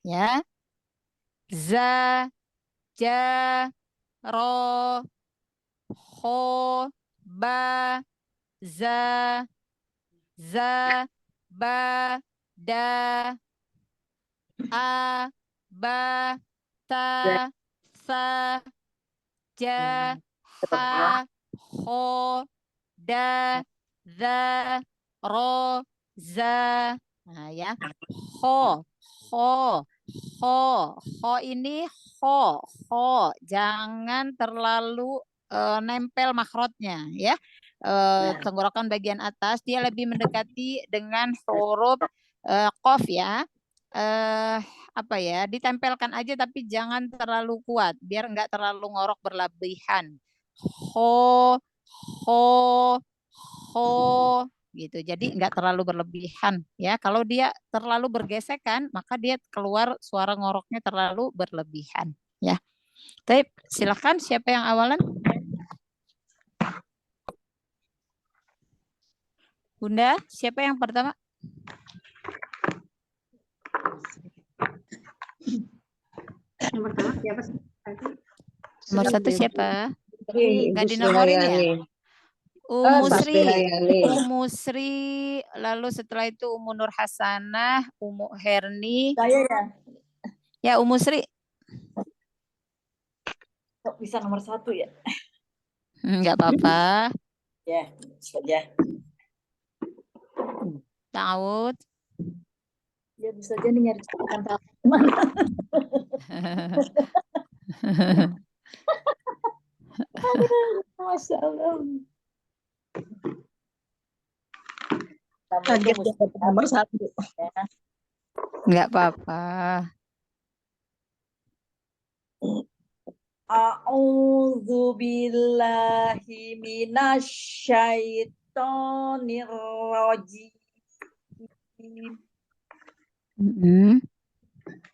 Ya. Za, ja, ro, ho, ba, za, ba, da, a, ba, ta, sa, ja, ha, ho, da, za, ro, za. Nah ya. Ho, ini ho. Jangan terlalu nempel makrotnya ya. Tenggorokan bagian atas dia lebih mendekati dengan huruf qaf ya. Apa ya, ditempelkan aja tapi jangan terlalu kuat biar enggak terlalu ngorok berlebihan. Ho gitu. Jadi enggak terlalu berlebihan ya. Kalau dia terlalu bergesekan maka dia keluar suara ngoroknya terlalu berlebihan ya. Tapi silakan siapa yang awalan? Bunda, siapa yang pertama?
Yang pertama siapa sih?
Nomor satu siapa? Nggak
Ibu
dinomorin ya?
Surayani.
Umu Sri, lalu setelah itu Umu Nur Hasanah, Umu Herni.
Saya ya.
Ya, Umu Sri.
Kok bisa nomor 1 ya?
Enggak apa-apa.
Ya, saja.
Tahu.
Ya bisa aja nih nyari catatan mana. Masya Allah.
Kaget dapat nomor 1.
Enggak apa-apa.
A'udzu billahi minasyaitonir rajim.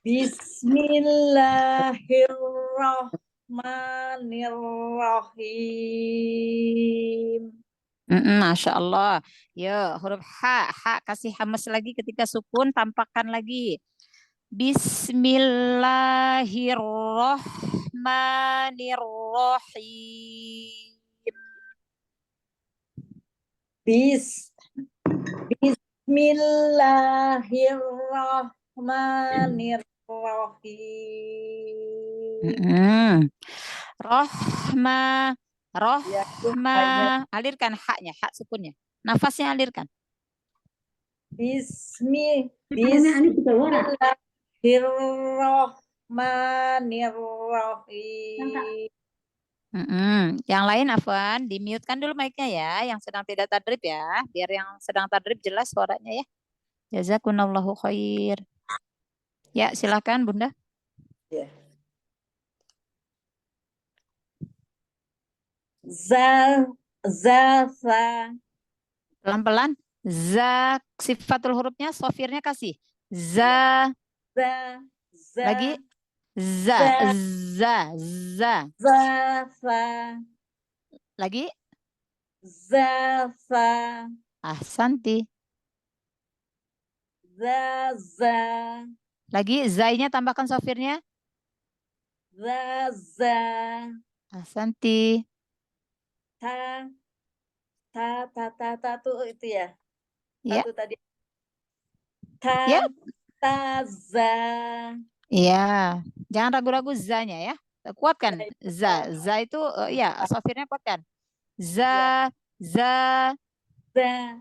Bismillahirrahmanirrahim.
Masya Allah. Ya, huruf H. Kasih hamas lagi ketika sukun, tampakkan lagi. Bismillahirrahmanirrahim.
Bismillahirrahmanirrahim.
Rohma. Alirkan haknya, hak sukunnya. Nafasnya alirkan.
Bismillahirrahmanirrahim.
Yang lain Afwan, di-mute-kan dulu mic-nya ya, yang sedang tidak tadrib ya, biar yang sedang tadrib jelas suaranya ya. Jazakumullahu khair. Ya, silakan Bunda.
Ya. Za.
Pelan-pelan. Za, sifatul hurufnya, sofirnya kasih. Za. Lagi. Za. Lagi.
Za.
Ahsanti.
Za.
Lagi, zainya tambahkan sofirnya.
Za.
Ahsanti.
Ta, ta tuh itu ya.
Ya,
Satu tadi.
ya,
Taza.
iya. Jangan ragu-ragu za-nya ya. Kuatkan za. Za itu ya, sofirnya kuatkan. Za, za,
Za.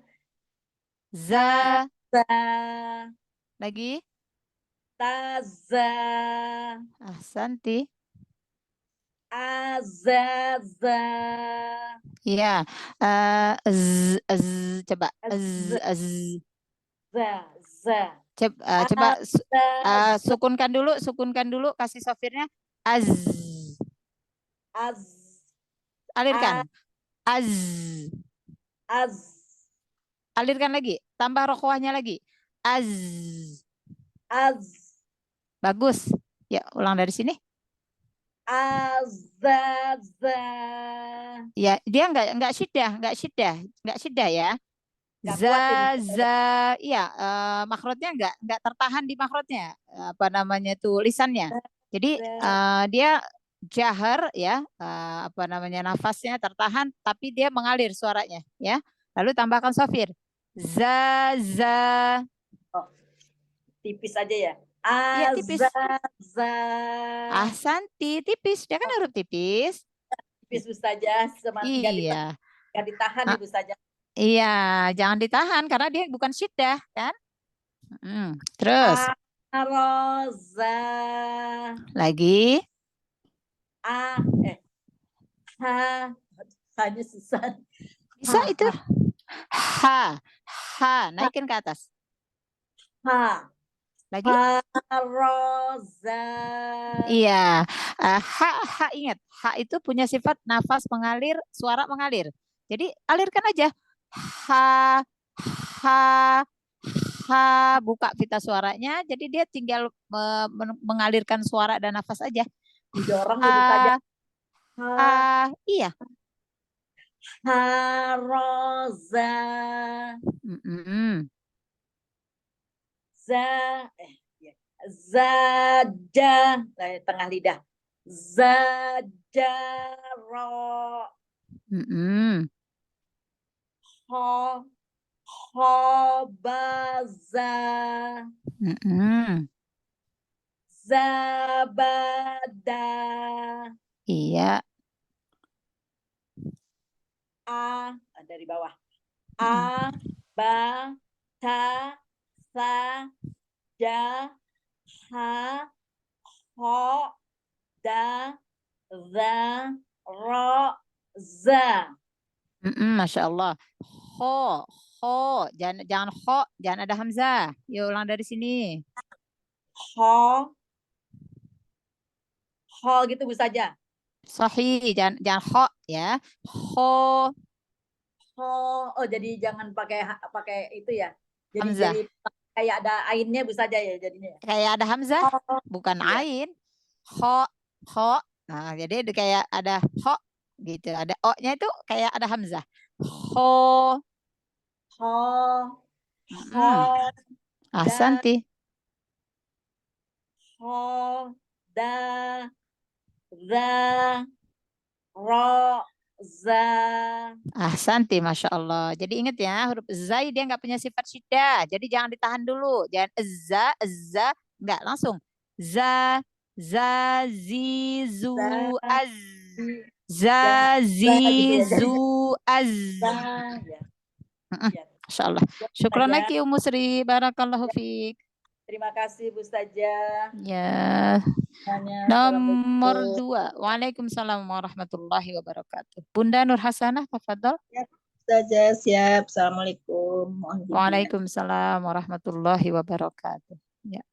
za.
Za.
Lagi.
Taza.
Ahsanti.
Azaza.
Iya. Coba.
Za. Za.
Coba
Za.
sukunkan dulu, kasih sofirnya. Az.
Az.
Alirkan. Az.
Az.
Alirkan lagi. Tambah rokhwahnya lagi. Az.
Az.
Bagus. Ya, ulang dari sini.
Azaza.
Ya, dia nggak syiddah ya.
Nggak
Za,
kuat ya, Bu.
iya, makrotnya nggak tertahan di makrotnya, apa namanya tuh lisannya. Jadi dia jahar ya, apa namanya nafasnya tertahan, tapi dia mengalir suaranya ya. Lalu tambahkan sofir. Za, za.
Oh, tipis aja ya.
Iya, tipis.
Azaza.
Ahsanti, tipis. Dia kan huruf tipis.
Tipis Bu saja,
Iya.
nggak ditahan
Ah,
Ibu saja.
Iya, jangan ditahan karena dia bukan syiddah kan. Terus
Aroza.
lagi.
Ha. Hanya susah.
Bisa
Ha,
itu. Ha, naikin ke atas.
Ha.
Lagi.
Haroza.
Iya. Ha ingat. Ha itu punya sifat nafas mengalir, suara mengalir. Jadi alirkan aja. Ha, ha, buka pita suaranya. Jadi dia tinggal mengalirkan suara dan nafas aja.
Didorong Ibu saja.
Iya.
Haroza. Zada, tengah lidah. Zadaro. Hobaza. Zabada.
Iya.
Dari bawah. A, ba, ta, sa, da, ha, ho, da, za, ro, za.
Masya Allah. Ho, jangan ho, jangan ada hamzah. Yuk ulang dari sini.
Ho gitu Bu saja.
Sahih, jangan ho ya. Ho.
Oh, jadi jangan pakai itu ya.
Hamzah.
Jadi kayak ada ainnya Bu saja ya jadinya.
Kayak ada hamzah, bukan
iya.
ain. Ho. Nah, jadi kayak ada ho gitu. Ada o-nya itu kayak ada hamzah. Ho. Ahsanti.
Ho, da, za, ro, za.
Ahsanti, Masya Allah. Jadi ingat ya, huruf zai dia nggak punya sifat syiddah. Jadi jangan ditahan dulu. Jangan za, nggak langsung. Za, zi, zu, az. Za, zi, zu, az. Masya Allah. Syukran lagi Ummu Sri. Barakallahu fiik.
Terima kasih Bu Ustazah.
Ya. Nomor 2. Waalaikumsalam warahmatullahi wabarakatuh. Bunda Nur Hasanah, tafadhol.
Ya, Ustazah, siap. Assalamualaikum.
Waalaikumsalam warahmatullahi wabarakatuh. Ya.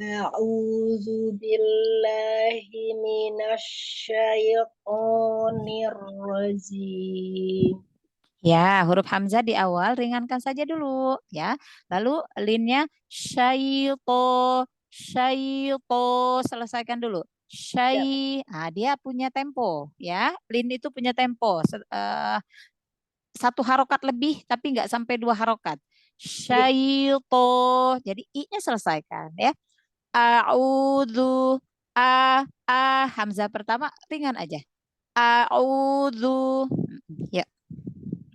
A'udzu billahi minasyaitonir rajim.
Ya, huruf hamzah di awal ringankan saja dulu ya. Lalu linnya syaito, selesaikan dulu. Dia punya tempo ya. Lin itu punya tempo. Satu harokat lebih tapi nggak sampai 2 harokat. Syaito. Jadi i-nya selesaikan ya. A'udzu hamzah pertama ringan aja. A'udzu. Ya.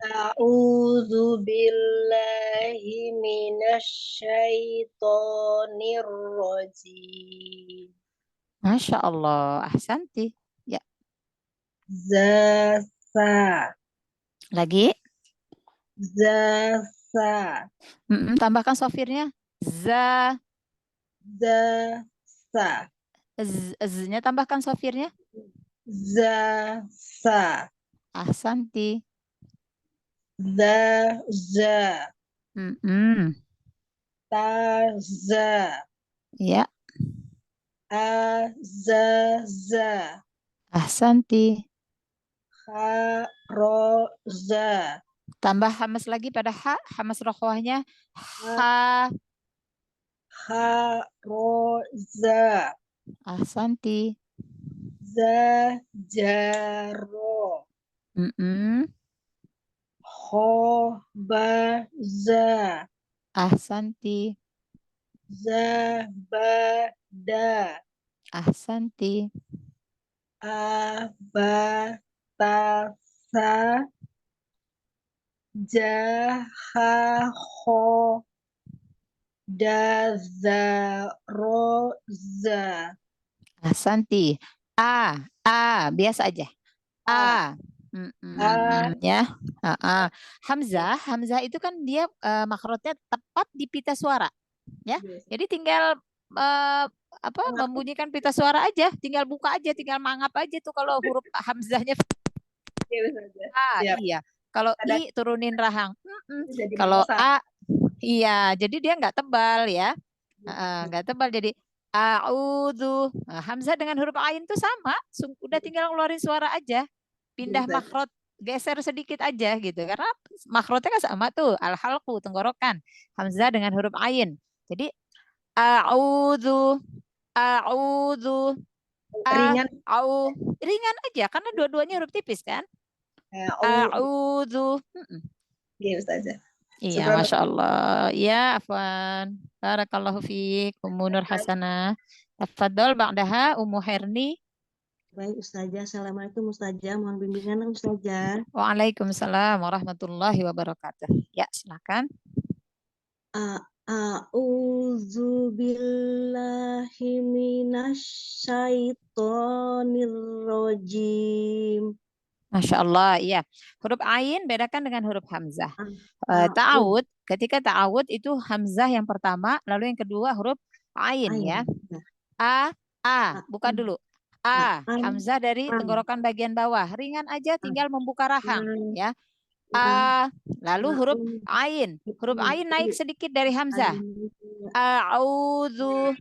A'udzu billahi minasyaitonir rajim.
Masya Allah. Ahsanti. Ya.
Zasa.
Lagi.
Zasa.
Tambahkan sofirnya. Za.
Zasa.
Z-nya tambahkan sofirnya.
Zasa.
Ahsanti.
Za. Taza.
Ya.
Azaza.
Ahsanti.
Kharoza.
Tambah hamas lagi pada ha. Hamas rokhwahnya. Ha.
Kharoza.
Ahsanti.
Zajaro. Khobaza.
Ahsanti.
Zabada.
Ahsanti.
Abatasa. Jahaho. Dazaroza.
Ahsanti. Biasa aja. Ya. Hamzah itu kan dia makrotnya tepat di pita suara, ya. Jadi tinggal membunyikan pita suara aja, tinggal buka aja, tinggal mangap aja tuh kalau huruf hamzahnya. Iya. Kalau i turunin rahang. Kalau a, iya. Jadi dia nggak tebal ya. Nggak tebal jadi a'udzu. Hamzah dengan huruf ain tuh sama, udah tinggal ngeluarin suara aja. Pindah makrot, geser sedikit aja gitu. Karena makrotnya kan sama tuh, al-halqu, tenggorokan. Hamzah dengan huruf ain. Jadi a'udzu, a'udzu.
Ringan.
Ringan aja karena dua-duanya huruf tipis kan? A'udzu.
Iya, Ustazah.
Iya, Masya Allah. Ya, Afwan. Barakallahu fiik. Ummu Nur Hasanah. Tafadhol ba'daha Ummu Herni.
Baik, Ustazah. Assalamualaikum, Ustazah. Mohon bimbingan, Ustazah.
Waalaikumsalam warahmatullahi wabarakatuh. Ya, silakan.
A'udzu billahi minasyaitonir rajim.
Masya Allah, iya. Huruf ain bedakan dengan huruf hamzah. Ta'awud, ketika ta'awud itu hamzah yang pertama, lalu yang kedua huruf ain ya. Buka dulu. Hamzah dari tenggorokan bagian bawah. Ringan aja, tinggal membuka rahang ya. Lalu huruf ain. Huruf ain naik sedikit dari hamzah. A'udzu.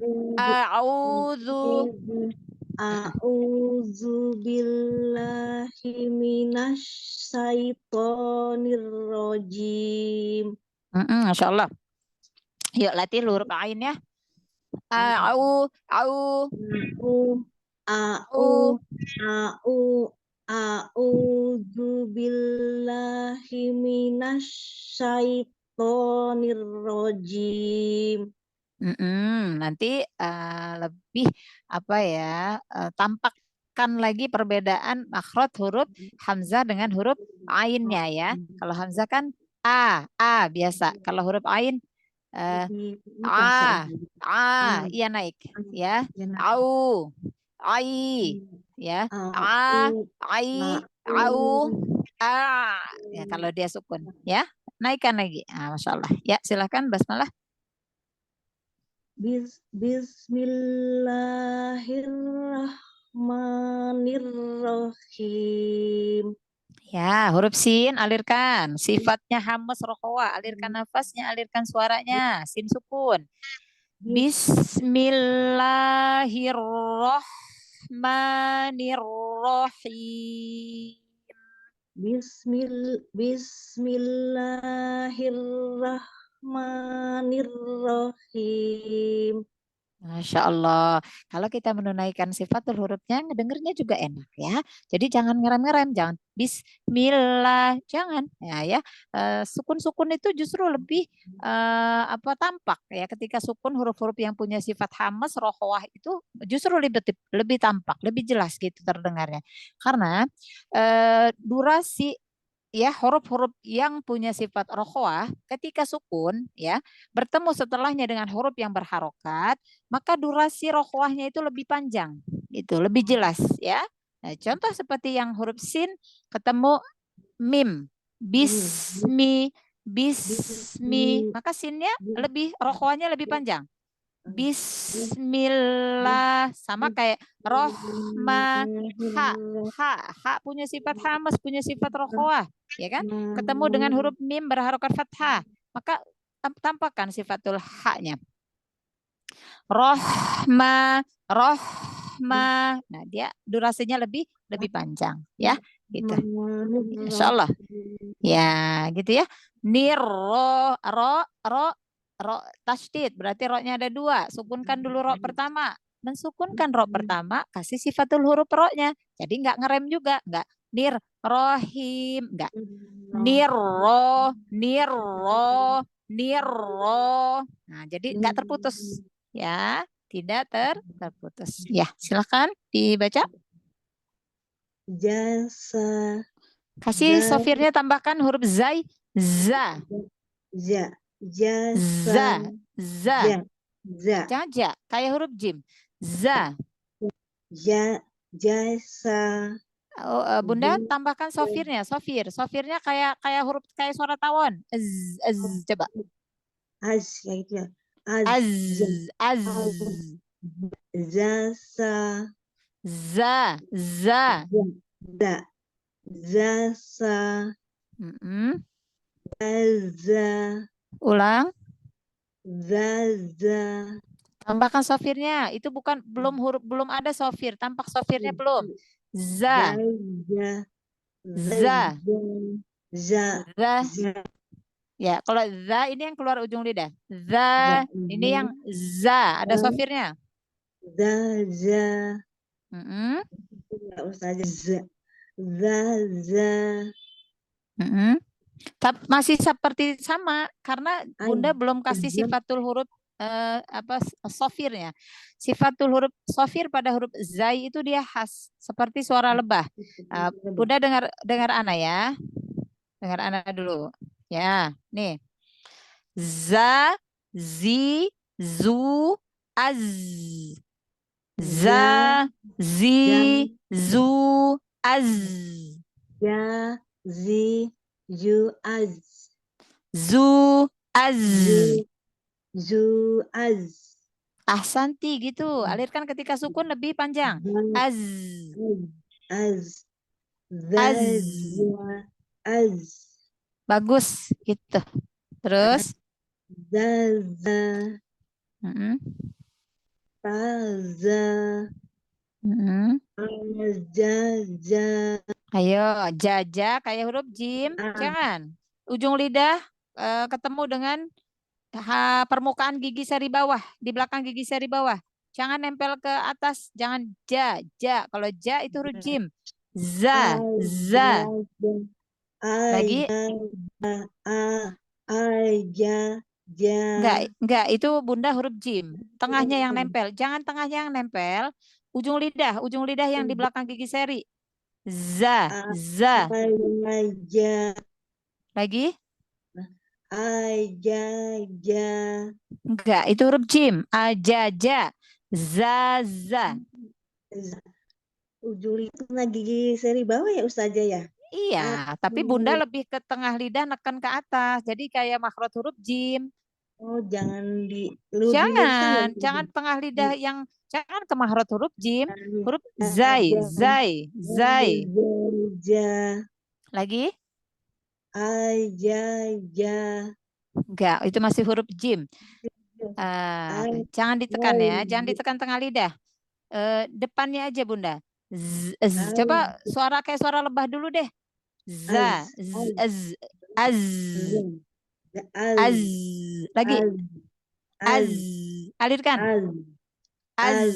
A'udzu billahi minasyaitonir rajim.
Masya Allah. Yuk latih huruf ain ya.
A'udzu billahi minasyaitonir rajim.
Nanti lebih tampakkan lagi perbedaan makhraj huruf hamzah dengan huruf ainnya ya. Kalau hamzah kan biasa. Kalau huruf ain iya naik ya. Ai ya. Ya kalau dia sukun ya. Naikkan lagi. Masya Allah. Ya silahkan basmalah.
Bismillahirrahmanirrahim.
Ya, huruf sin alirkan. Sifatnya hamas rokhwa, alirkan nafasnya, alirkan suaranya. Sin sukun. Bismillahirrahmanirrahim.
Bismillahirrahmanirrahim.
Masya Allah. Kalau kita menunaikan sifatul hurufnya, ngedengernya juga enak ya. Jadi jangan ngerem-ngerem, jangan Bismillah, jangan ya. Sukun-sukun itu justru lebih tampak ya. Ketika sukun huruf-huruf yang punya sifat hamas, rohwah itu justru lebih tampak, lebih jelas gitu terdengarnya. Karena durasi ya huruf-huruf yang punya sifat rokhwah ketika sukun ya bertemu setelahnya dengan huruf yang berharokat, maka durasi rokhwahnya itu lebih panjang, itu lebih jelas ya. Nah, contoh seperti yang huruf sin ketemu mim, bismi, maka sinnya lebih rokhwahnya lebih panjang. Bismillah sama kayak rohma, ha punya sifat hamas, punya sifat rokhwah, ya kan? Ketemu dengan huruf mim berharokat fathah, maka tampakkan sifatul ha-nya. Rohma. Nah, dia durasinya lebih panjang, ya, gitu. Insya Allah, ya, gitu ya. Niro, ro tasydid berarti ro-nya ada dua. Sukunkan dulu ro pertama. Mensukunkan ro pertama, kasih sifatul huruf ro-nya. Jadi nggak ngerem juga, nggak nir rohim, nggak niro. Nah, jadi nggak terputus ya, tidak terputus. Ya, silakan dibaca.
Jasa.
Kasih sofirnya tambahkan huruf zai, za.
Jasa.
Jangan ja, kayak huruf jim. Za.
Jasa.
Bunda tambahkan sofirnya. Sofirnya kayak huruf kayak suara tawon. Coba.
Kayak gitu ya. Jasa.
Zasa. Ulang.
Zaza.
Tambahkan sofirnya. Itu belum ada sofir. Tampak sofirnya belum. Za. Ya, kalau za ini yang keluar ujung lidah. Za, ini yang za, ada sofirnya.
Za.
Masih seperti sama karena Bunda belum kasih sifatul huruf sofirnya. Sifatul huruf sofir pada huruf zai itu dia khas seperti suara lebah. Bunda dengar ana ya. Dengar ana dulu. Ya, nih. Za, zi, zu, az. Za, zi, zu, az.
Ya, zi, zu, az.
Zu, az.
Zu, az.
Ahsanti gitu. Alirkan ketika sukun lebih panjang. Az.
Az. Az.
Bagus gitu. Terus
Zaza. Taza. Jaja.
Ayo, jaja kayak huruf jim. Jangan. Ujung lidah ketemu dengan permukaan gigi seri bawah. Di belakang gigi seri bawah. Jangan nempel ke atas. Jangan ja. Kalau ja itu huruf jim. Za. Lagi. Enggak, itu Bunda huruf jim. Tengahnya yang nempel. Jangan tengahnya yang nempel. Ujung lidah yang di belakang gigi seri. Za. Lagi. Enggak, itu huruf jim. Ajaja. Zaza.
Ujung lidah gigi seri bawah ya Ustazah ya?
Iya, tapi Bunda lebih ke tengah lidah neken ke atas. Jadi kayak makhraj huruf jim.
Oh, jangan
jangan tengah lidah yang jangan ke makhraj huruf jim, huruf zai. Lagi? Enggak, itu masih huruf jim. Jangan ditekan ya, jangan ditekan tengah lidah. Depannya aja Bunda. Coba suara kayak suara lebah dulu deh. Za, az. Lagi. Az. Alirkan. Az.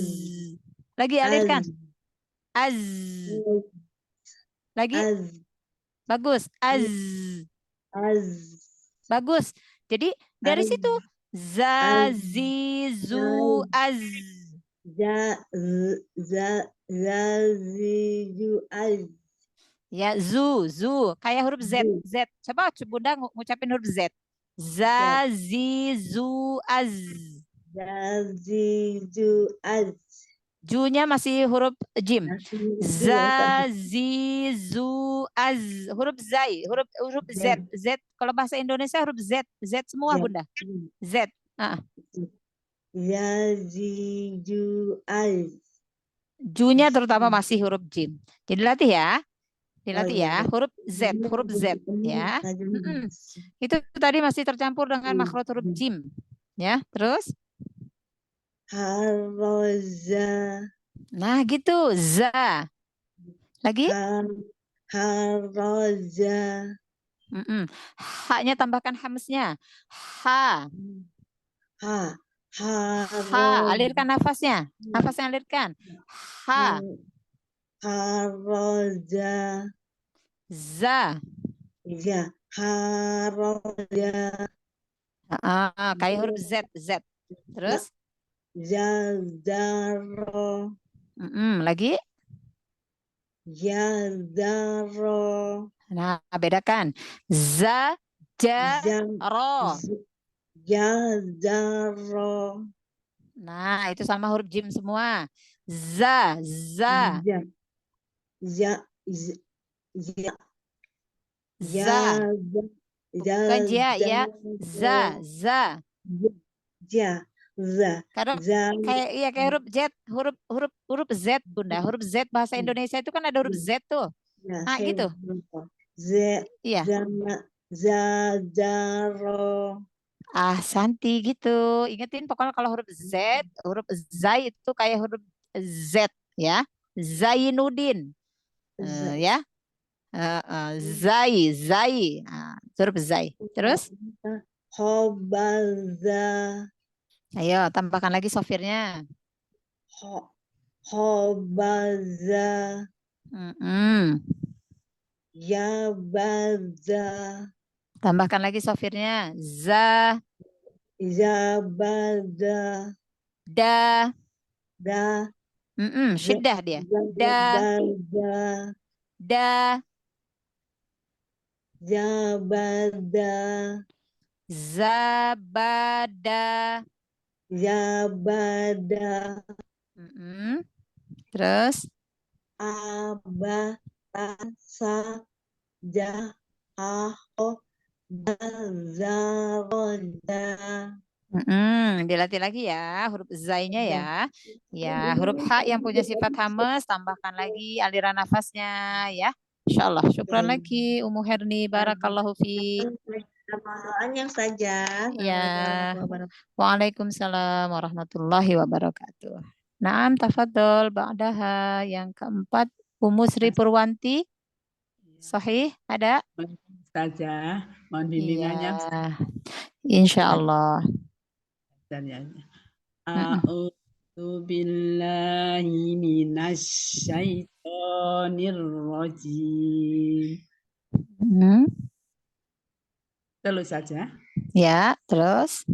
Lagi alirkan. Az. Lagi. Bagus. Az. Bagus. Jadi dari situ. Za, zi, zu, az. Ya, zu. Kayak huruf Z. Z. Coba Bunda ngucapin huruf Z. Za, zi, zu, az. Ju-nya masih huruf jim. Za, zi, zu, az. Huruf zai. Huruf Z. Z. Kalau bahasa Indonesia huruf Z. Z semua Bunda. Z. Ju-nya terutama masih huruf jim. Jadi latih ya. Dilatih ya, huruf Z ya. Itu tadi masih tercampur dengan makhraj huruf jim. Ya, terus?
Haroza.
Nah, gitu, za. Lagi?
Haroza.
Ha-nya tambahkan hamznya. Ha. Alirkan nafasnya. Nafasnya alirkan. Ha.
Haroza.
Za.
Ya, haroza.
Kayak huruf Z. Terus?
Yazaro.
Lagi?
Yazaro.
Nah, bedakan. Za, ja, ro.
Yazaro.
Nah, itu sama huruf jim semua. Za. Bukan ja, ya. Za. Kayak huruf Z, huruf Z Bunda. Huruf Z bahasa Indonesia itu kan ada huruf Z tuh. Nah, gitu. Iya.
Zazaro.
Santi gitu. Ingetin pokoknya kalau huruf Z, huruf Zai itu kayak huruf Z ya. Zainuddin. Ya. Zai. Huruf Zai. Terus?
Hobaza.
Ayo tambahkan lagi sofirnya.
Hobaza. Yabaza.
Tambahkan lagi sofirnya. Za.
Zabaza.
Da. Syiddah dia. Da.
Zabada.
Zabada. Terus?
Abasa. Jaho. Zaroda.
Dilatih lagi ya huruf zainya ya. Ya, huruf H yang punya sifat hamas tambahkan lagi aliran nafasnya ya. Insyaallah. Syukran lagi Ummu Herni, barakallahu fi.
Doanya saja.
Ya. Waalaikumsalam warahmatullahi wabarakatuh. Naam, tafadhol ba'daha yang keempat Ummu Sri Purwanti. Sahih ada?
Saja, mohon bimbingannya.
Iya. Insyaallah.
A'udzu billahi minasyaitonir rajim. Terus saja.
Ya, terus.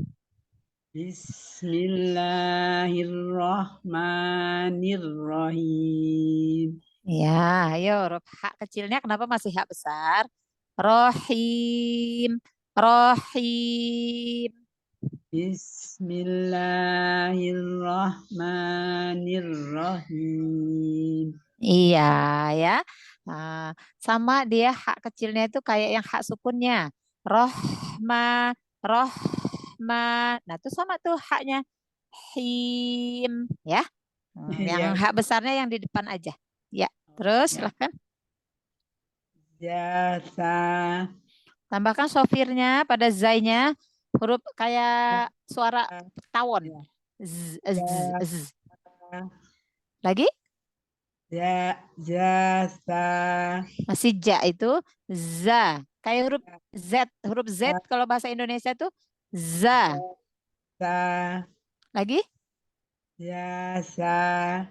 Bismillahirrahmanirrahim.
Ya, ayo huruf H kecilnya kenapa masih H besar? Rohim.
Bismillahirrahmanirrahim.
Iya ya. Nah, sama dia H kecilnya itu kayak yang H sukunnya. Rohma. Nah, itu sama tuh H-nya. Him. Ya. Yang H besarnya yang di depan aja. Ya. Terus silahkan.
Jasa.
Tambahkan sofirnya pada zainya huruf kayak suara tawon. Lagi?
Jasa.
Masih ja itu za. Kayak huruf Z kalau bahasa Indonesia itu za.
Za.
Lagi?
jasa,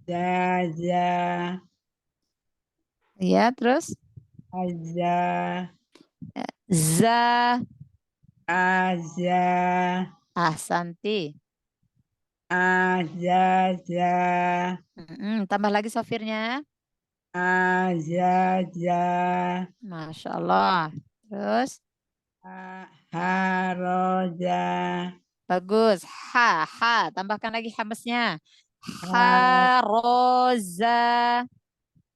jaja,
Ya, terus
aja,
za,
aja,
ahsanti.
ajaja,
Tambah lagi sofirnya.
ajaja,
Masya Allah. Terus
haroja,
bagus. Ha. Tambahkan lagi hamesnya.
ha-
Haroza.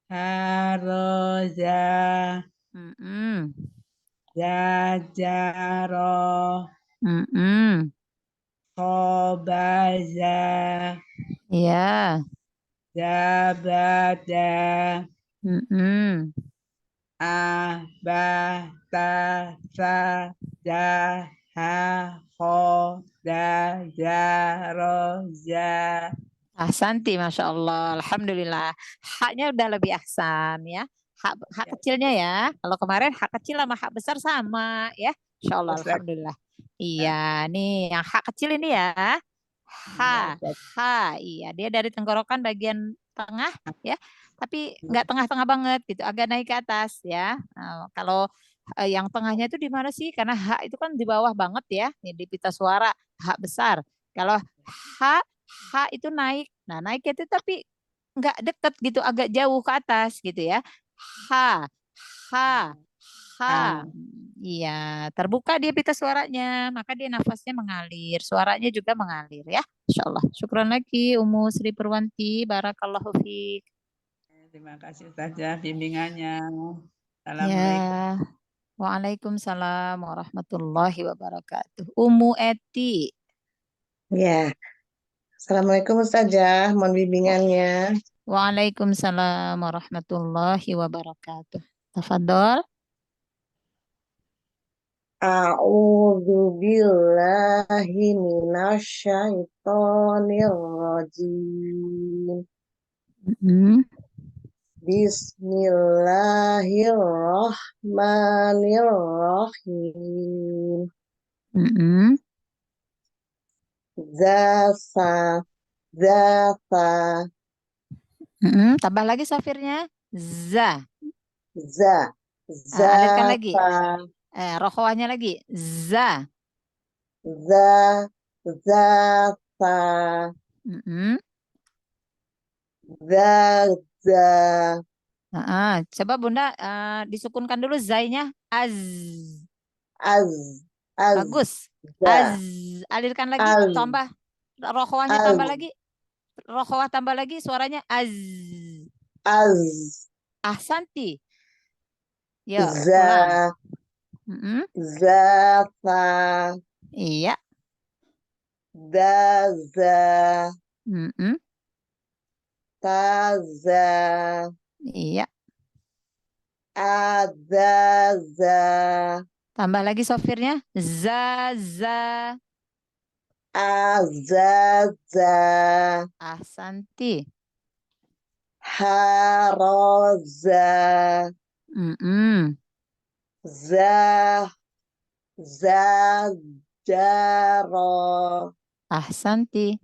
haroja,
Mm-mm.
jajaro,
Mm-mm.
kobaza,
Ya.
jabada,
Mm-mm.
abatasa, jahahoda, jaroja.
Ahsanti, Masya Allah. Alhamdulillah. Haknya udah lebih ahsan ya. Hak kecilnya ya. Kalau kemarin hak kecil sama hak besar sama ya. Insya Allah,
Ustaz.
Alhamdulillah. Iya, nih yang hak kecil ini ya.
Iya,
Ha, iya. Dia dari tenggorokan bagian tengah ya. Tapi nggak tengah-tengah banget gitu. Agak naik ke atas ya. Kalau yang tengahnya itu di mana sih? Karena hak itu kan di bawah banget ya. Di pita suara, hak besar. Kalau hak itu naik. Nah, naik itu tapi nggak deket gitu, agak jauh ke atas gitu ya. Ha, ha, ha. Iya, terbuka dia pita suaranya, maka dia nafasnya mengalir, suaranya juga mengalir ya. Insya Allah. Syukran lagi, Umu Sri Purwanti. Barakallahu fiik.
Terima kasih saja bimbingannya. Assalamualaikum.
Ya, Waalaikumsalam warahmatullahi wabarakatuh. Umu Eti.
Ya, Assalamualaikum Ustazah, mohon bimbingannya.
Waalaikumsalam warahmatullahi wabarakatuh. Tafadhol.
A'udzu billahi minasyaitonir rajim. Bismillahirrahmanirrahim. Zasa, zasa,
Tambah lagi safirnya. Za.
za,
Alirkan lagi.
zasa,
Rokhawahnya lagi. Za.
za, zasa,
Mm-mm.
za, za,
Coba Bunda disukunkan dulu zainya. Az.
az, az,
Bagus. Az.
za,
Alirkan lagi.
az,
Tambah. Rokhawahnya
az,
tambah lagi. Rokhawah tambah lagi. Suaranya az.
az,
Ahsanti. Yuk, ulang.
za,
Mm-mm.
zasa,
Iya.
daza,
Mm-mm.
taza,
Iya.
adaza,
Tambah lagi sofirnya. Za.
azaza,
Ahsanti.
haroza,
Mm-mm.
za, zajaro,
Ahsanti.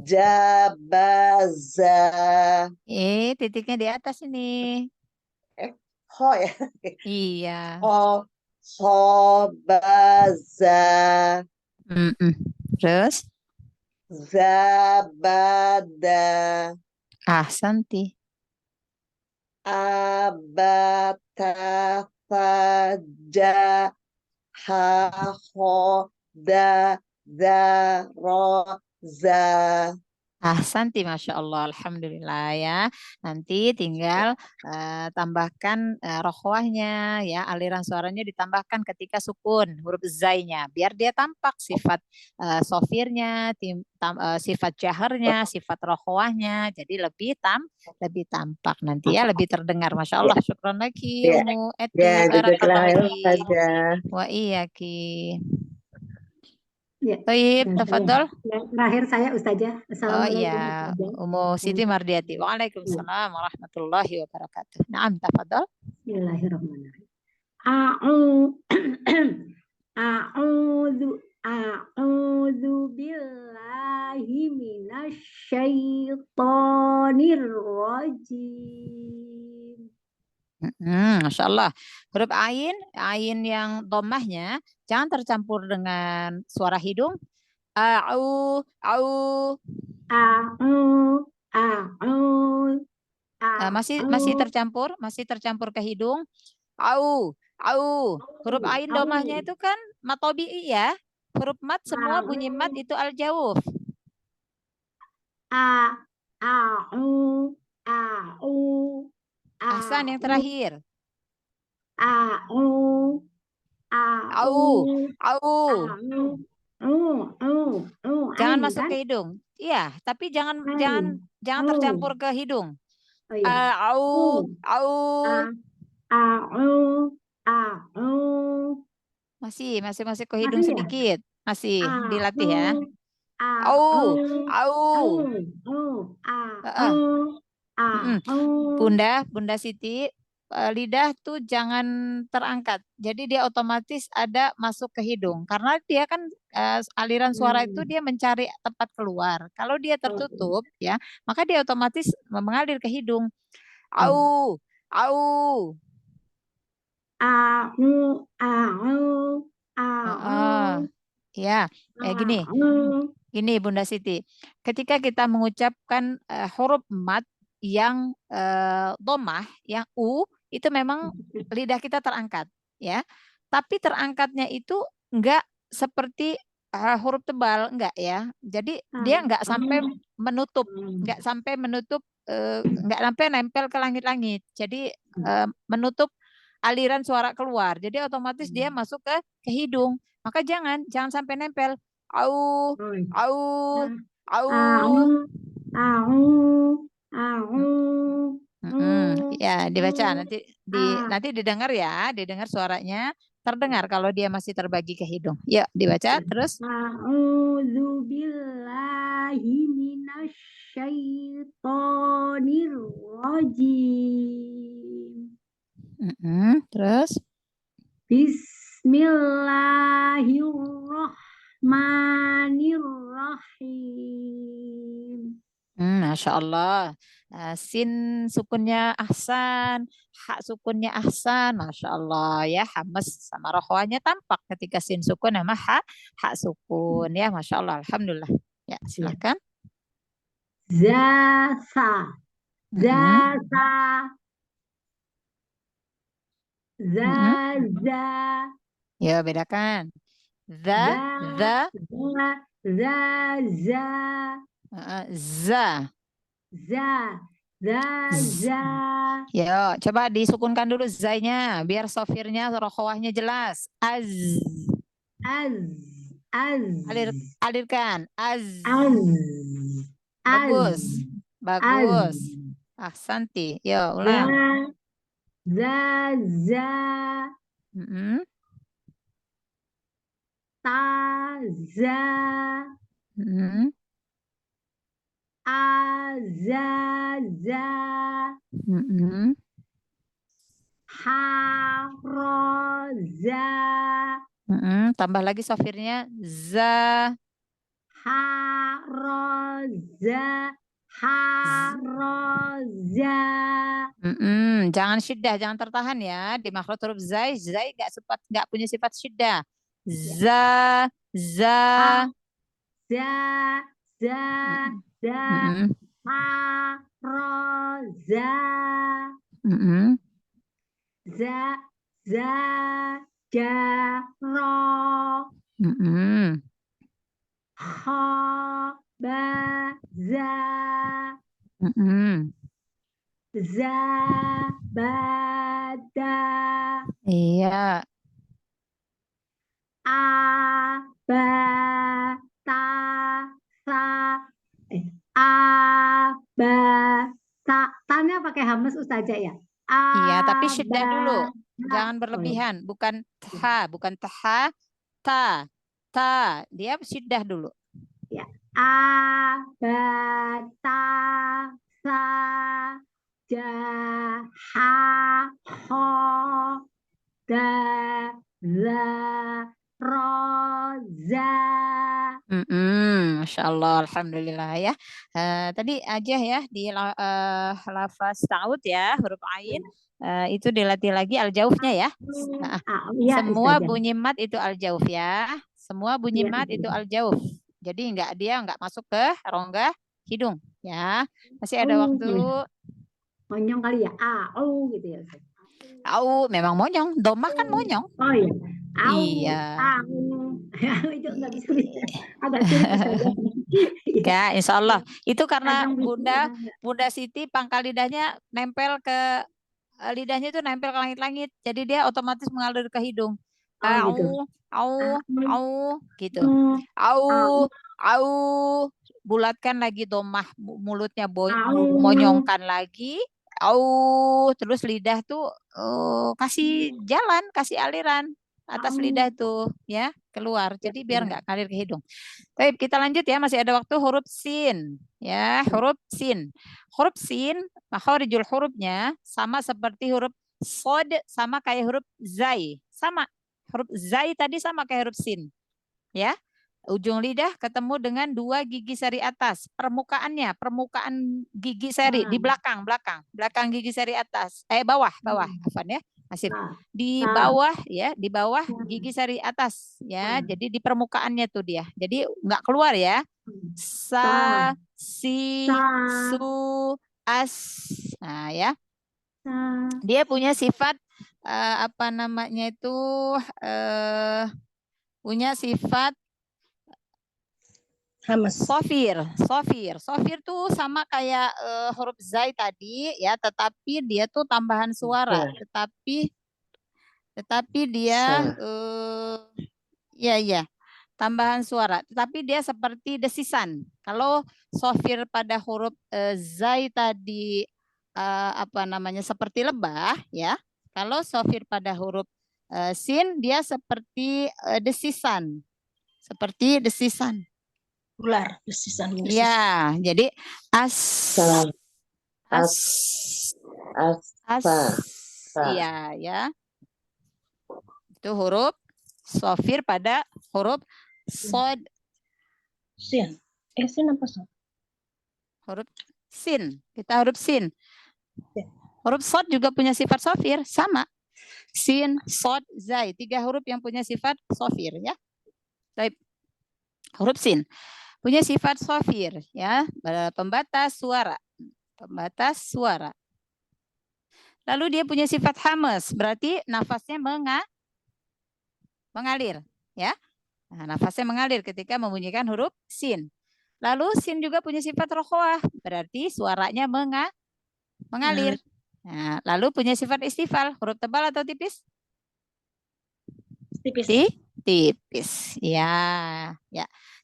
jabaza,
Titiknya di atas ini.
ho ya,
Iya.
hobaza,
Mm-mm. Terus.
zabada,
Ahsanti.
abatafaja, hahoda, daroza.
Ahsanti, Masya Allah. Alhamdulillah ya. Nanti tinggal tambahkan rokhwahnya ya. Aliran suaranya ditambahkan ketika sukun huruf zainya. Biar dia tampak sifat sofirnya, sifat jaharnya, sifat rokhwahnya. Jadi lebih tampak nanti ya. Lebih terdengar. Masya Allah. Syukran lagi
Ya,
Umu Eti.
ya,
Barakallahu
jazakallah
fiik.
saja.
Wa iyaki.
Ya.
Taib,
Dan
tafadhol.
yang terakhir saya Ustazah.
Oh
Assalamualaikum
iya,
Ustazah.
Umu Siti Mardiati. Waalaikumsalam warahmatullahi wabarakatuh. Naam, tafadhol.
Bismillahirrahmanirrahim. A'u A'udzu billahi minasyaitonir rajim.
Masya Allah. Huruf ain yang domahnya jangan tercampur dengan suara hidung. Au.
A'u,
Masih tercampur ke hidung. Au. Huruf ain domahnya itu kan mat tabi'i ya. Huruf mat semua bunyi mat itu al-jawuf. Ahsan yang terakhir. Au. Jangan masuk
kan?
ke hidung. Iya, tapi jangan
Ain.
tercampur ke hidung.
Oh iya.
Au. Masih masuk ke hidung
Masih ya?
sedikit. Masih dilatih ya. Au. Heeh. Bunda Siti, lidah tuh jangan terangkat. Jadi dia otomatis ada masuk ke hidung. Karena dia kan aliran suara itu dia mencari tempat keluar. Kalau dia tertutup ya, maka dia otomatis mengalir ke hidung. Au. Ya, gini Bunda Siti. Ketika kita mengucapkan huruf mat yang domah, yang itu memang lidah kita terangkat, ya. Tapi terangkatnya itu enggak seperti huruf tebal, enggak ya. Jadi dia enggak sampai menutup, enggak sampai nempel ke langit-langit. Jadi menutup aliran suara keluar. Jadi otomatis dia masuk ke hidung. Maka jangan sampai nempel. Au. Ya, dibaca nanti didengar ya, didengar suaranya, terdengar kalau dia masih terbagi ke hidung. Yuk, dibaca terus.
A'udzu billahi minasyaitonir rajim.
Terus
Bismillahirrahmanirrahim.
Masya Allah. Sin sukunnya ahsan, hak sukunnya ahsan, Masya Allah ya. Hamas sama rohwanya tampak ketika sin sukun sama hak sukun ya, Masya Allah. Alhamdulillah. Ya, silakan.
Zasa.
Ya, bedakan. Ya, coba disukunkan dulu zainya biar sofirnya rohwahnya jelas. Alirkan. Bagus. Ahsanti. Yo, ulang. Tambah lagi sofirnya jangan syiddah, jangan tertahan ya di makhraj huruf zai nggak punya sifat syiddah. Iya.
Tanya pakai hamas Ustazah ya.
Iya, tapi syiddah dulu. Jangan berlebihan. Bukan ta, ta. Dia syiddah dulu.
Ya.
Masya Allah, Alhamdulillah ya. Tadi aja ya di lafaz ta'ud ya, huruf ain. Itu dilatih lagi al-jaufnya ya. Nah,
Iya,
semua
Ustazah.
bunyi mat itu al-jauf ya. Semua bunyi
Iya,
mat itu al-jauf. Jadi dia nggak masuk ke rongga hidung ya. Masih ada waktu.
Monyong kali ya. Gitu ya, Ustaz.
Au, memang monyong. Domah kan monyong.
Oh iya.
Iya.
Itu nggak bisa lihat. Agak sulit Ustazah.
Ya, insya Allah. Itu karena
Kadang bisa,
Bunda Siti pangkal lidahnya nempel ke lidahnya itu nempel ke langit-langit. Jadi dia otomatis mengalir ke hidung.
Oh gitu.
Au, gitu. Au. Bulatkan lagi domah mulutnya monyongkan lagi. Au, terus lidah tuh kasih jalan, kasih aliran atas lidah tuh ya keluar. Jadi biar nggak ngalir ke hidung. Baik, kita lanjut ya. Masih ada waktu huruf sin. Ya, huruf sin. Huruf sin, makharijul hurufnya sama seperti huruf sod, sama kayak huruf zai. Sama. Huruf zai tadi sama kayak huruf sin. Ya. Ujung lidah ketemu dengan dua gigi seri atas. Permukaan gigi seri di belakang gigi seri atas. Bawah. Afwan ya. Masih di bawah ya, di bawah gigi seri atas ya. Jadi di permukaannya tuh dia. Jadi nggak keluar ya. Sa, si, su, as. Nah ya. Dia punya sifat apa namanya itu punya sifat Sofir tuh sama kayak huruf zai tadi ya, tetapi dia tuh tambahan suara, tetapi dia tambahan suara, tetapi dia seperti desisan. Kalau sofir pada huruf zai tadi apa namanya seperti lebah ya, kalau sofir pada huruf sin dia seperti desisan,
Ular, desisan.
Ya, jadi as. Iya, ya. Itu huruf sofir pada huruf sod.
Sin. Sin apa sod?
Huruf sin. Kita huruf sin. Huruf sod juga punya sifat sofir, sama. Sin, sod, zai. 3 huruf yang punya sifat sofir ya. Baik. Huruf sin punya sifat sofir ya, pembatas suara. Lalu dia punya sifat hamas, berarti nafasnya mengalir ya. Nah, nafasnya mengalir ketika membunyikan huruf sin. Lalu sin juga punya sifat rokhwah, berarti suaranya mengalir. Nah, lalu punya sifat istifal, huruf tebal atau tipis? Tipis. Ya.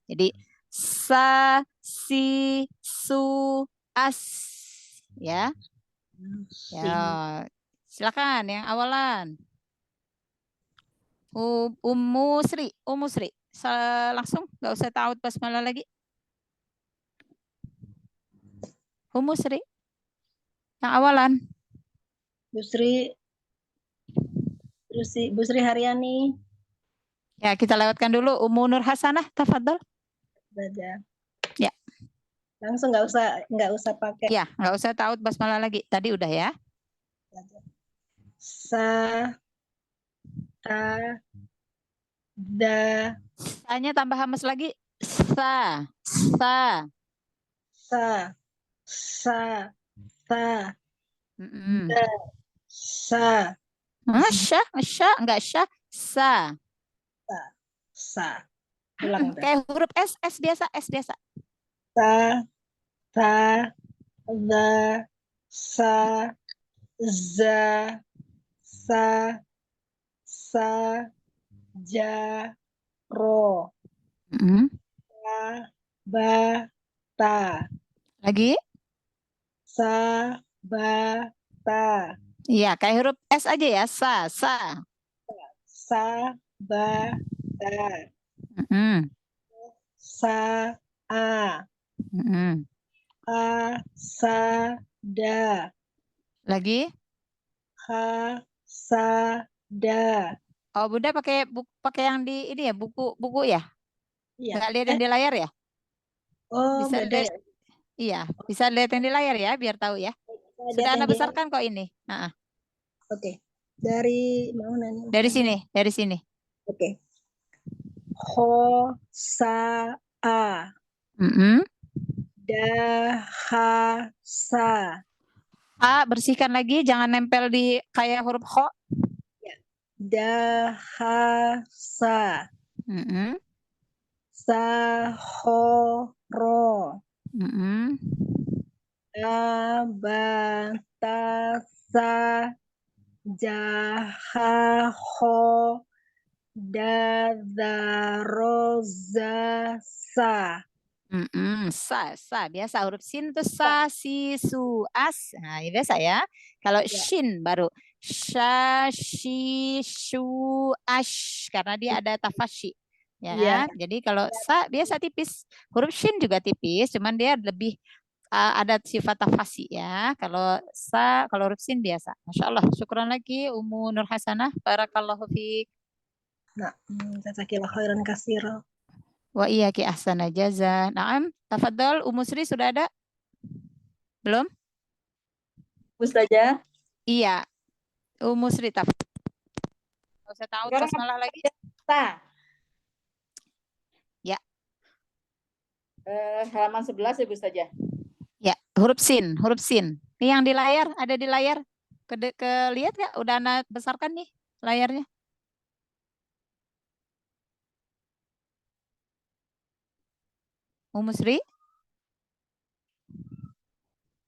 Jadi sa, si, su, as. Ya. Silakan yang awalan. Ummu Sri. Langsung, nggak usah ta'ud basmalah lagi. Ummu Sri. Yang awalan.
Bu Sri Haryani.
Ya, kita lewatkan dulu Ummu Nur Hasanah, tafadhol. Ya.
Langsung nggak usah pakai.
Ya, nggak usah ta'ud basmalah lagi. Tadi udah ya.
Sa, ta, da.
Tanya tambah hamas lagi. Sa.
Ta, da, sa.
Sya, enggak sya, sa.
Ulang.
Kayak huruf S biasa.
Ta, da, sa, za, sa, ja, ro. Ba, ta.
Lagi?
Sa, ba, ta.
Iya, kayak huruf S aja ya. Sa.
Sa, ba, ta. Sa, a. Sa, da.
Lagi?
Sa, da.
Oh, Bunda pakai yang di ini ya, buku ya?
Iya.
Nggak lihat yang di layar ya?
Oh,
Bisa
beda
lihat,
ya.
iya, bisa lihat yang di layar ya, biar tahu ya.
Saya
Sudah
lihat
Anda
yang di-
besarkan kok ini. Nah,
Oke. Dari mana nih?
dari sini, dari sini.
Oke. Ho sa a
Mm-mm.
da ha sa
A, bersihkan lagi, jangan nempel di kayak huruf kho.
da ha sa
Mm-mm.
sa ho ro
Mm-mm.
da ba ta sa ja ha ho da za ro za sa.
Mm-mm. Sa, biasa huruf sin itu sa, si, su, as. Nah, ya biasa ya. Kalau shin baru sha, shi, shu, ash, karena dia ada tafashi. Ya,
Iya.
jadi kalau sa biasa tipis, huruf shin juga tipis, cuman dia lebih ada sifat tafasi ya. Kalau sa, kalau huruf sin biasa. Masya Allah. Syukran lagi Umu Nur Hasanah. Barakallahu fiik.
Nah, jazakillah khairan katsira.
Wa iyyaki ahsana jaza. Naam, tafadhol Umu Sri sudah ada? Belum?
Ustazah.
Iya. Umu Sri tafadhol. Enggak usah tahu
Sekarang
basmalah lagi.
Ta.
Ya.
Halaman 11 ya Bu Ustazah.
Ya, huruf sin, huruf sin. Ini yang di layar, ada di layar. Lihat nggak? Udah Anda besarkan nih layarnya. Umu Sri.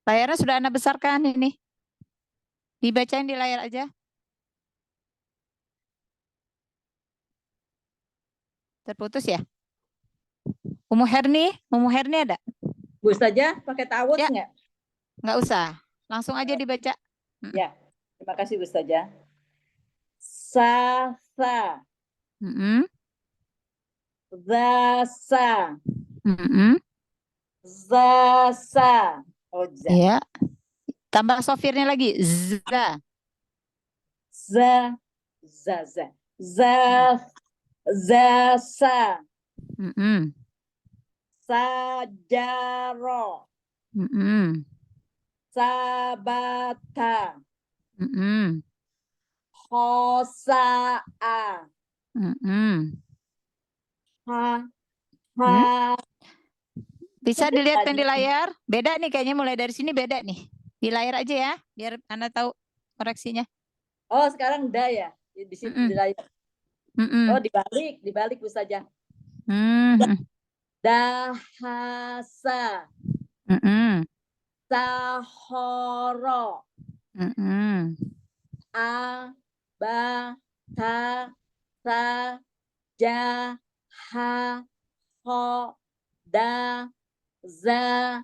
Layarnya sudah Anda besarkan ini. Dibacain di layar aja. Terputus ya? Umu Herni ada?
Bu Ustazah pakai ta'awudz
Ya.
nggak?
Nggak usah. Langsung aja dibaca.
Ya. Terima kasih Bu Ustazah. Sa, sa.
Mm-mm.
Za, sa.
Mm-mm.
Za, sa. Oh, za.
Ya. Tambah sofirnya lagi. Za.
Za, za, za. Za, sa.
Mm-mm.
Sajaro.
Mm-mm.
Sabata.
Mm-mm.
Khosa'a.
Mm-mm.
Ha,
Hmm?
ha.
Bisa
Sudah
dilihat yang di
tadi.
layar? Beda nih kayaknya mulai dari sini beda nih. Di layar aja ya, biar Anda tahu koreksinya.
Oh, sekarang da ya. Di situ
Mm-mm.
di layar.
Mm-mm.
Oh, dibalik Bu Ustazah.
Mm-mm.
Dahasa.
Mm-mm.
Sahoro.
Mm-mm.
Ba, ta, sa, ja, ha, ho, da, za,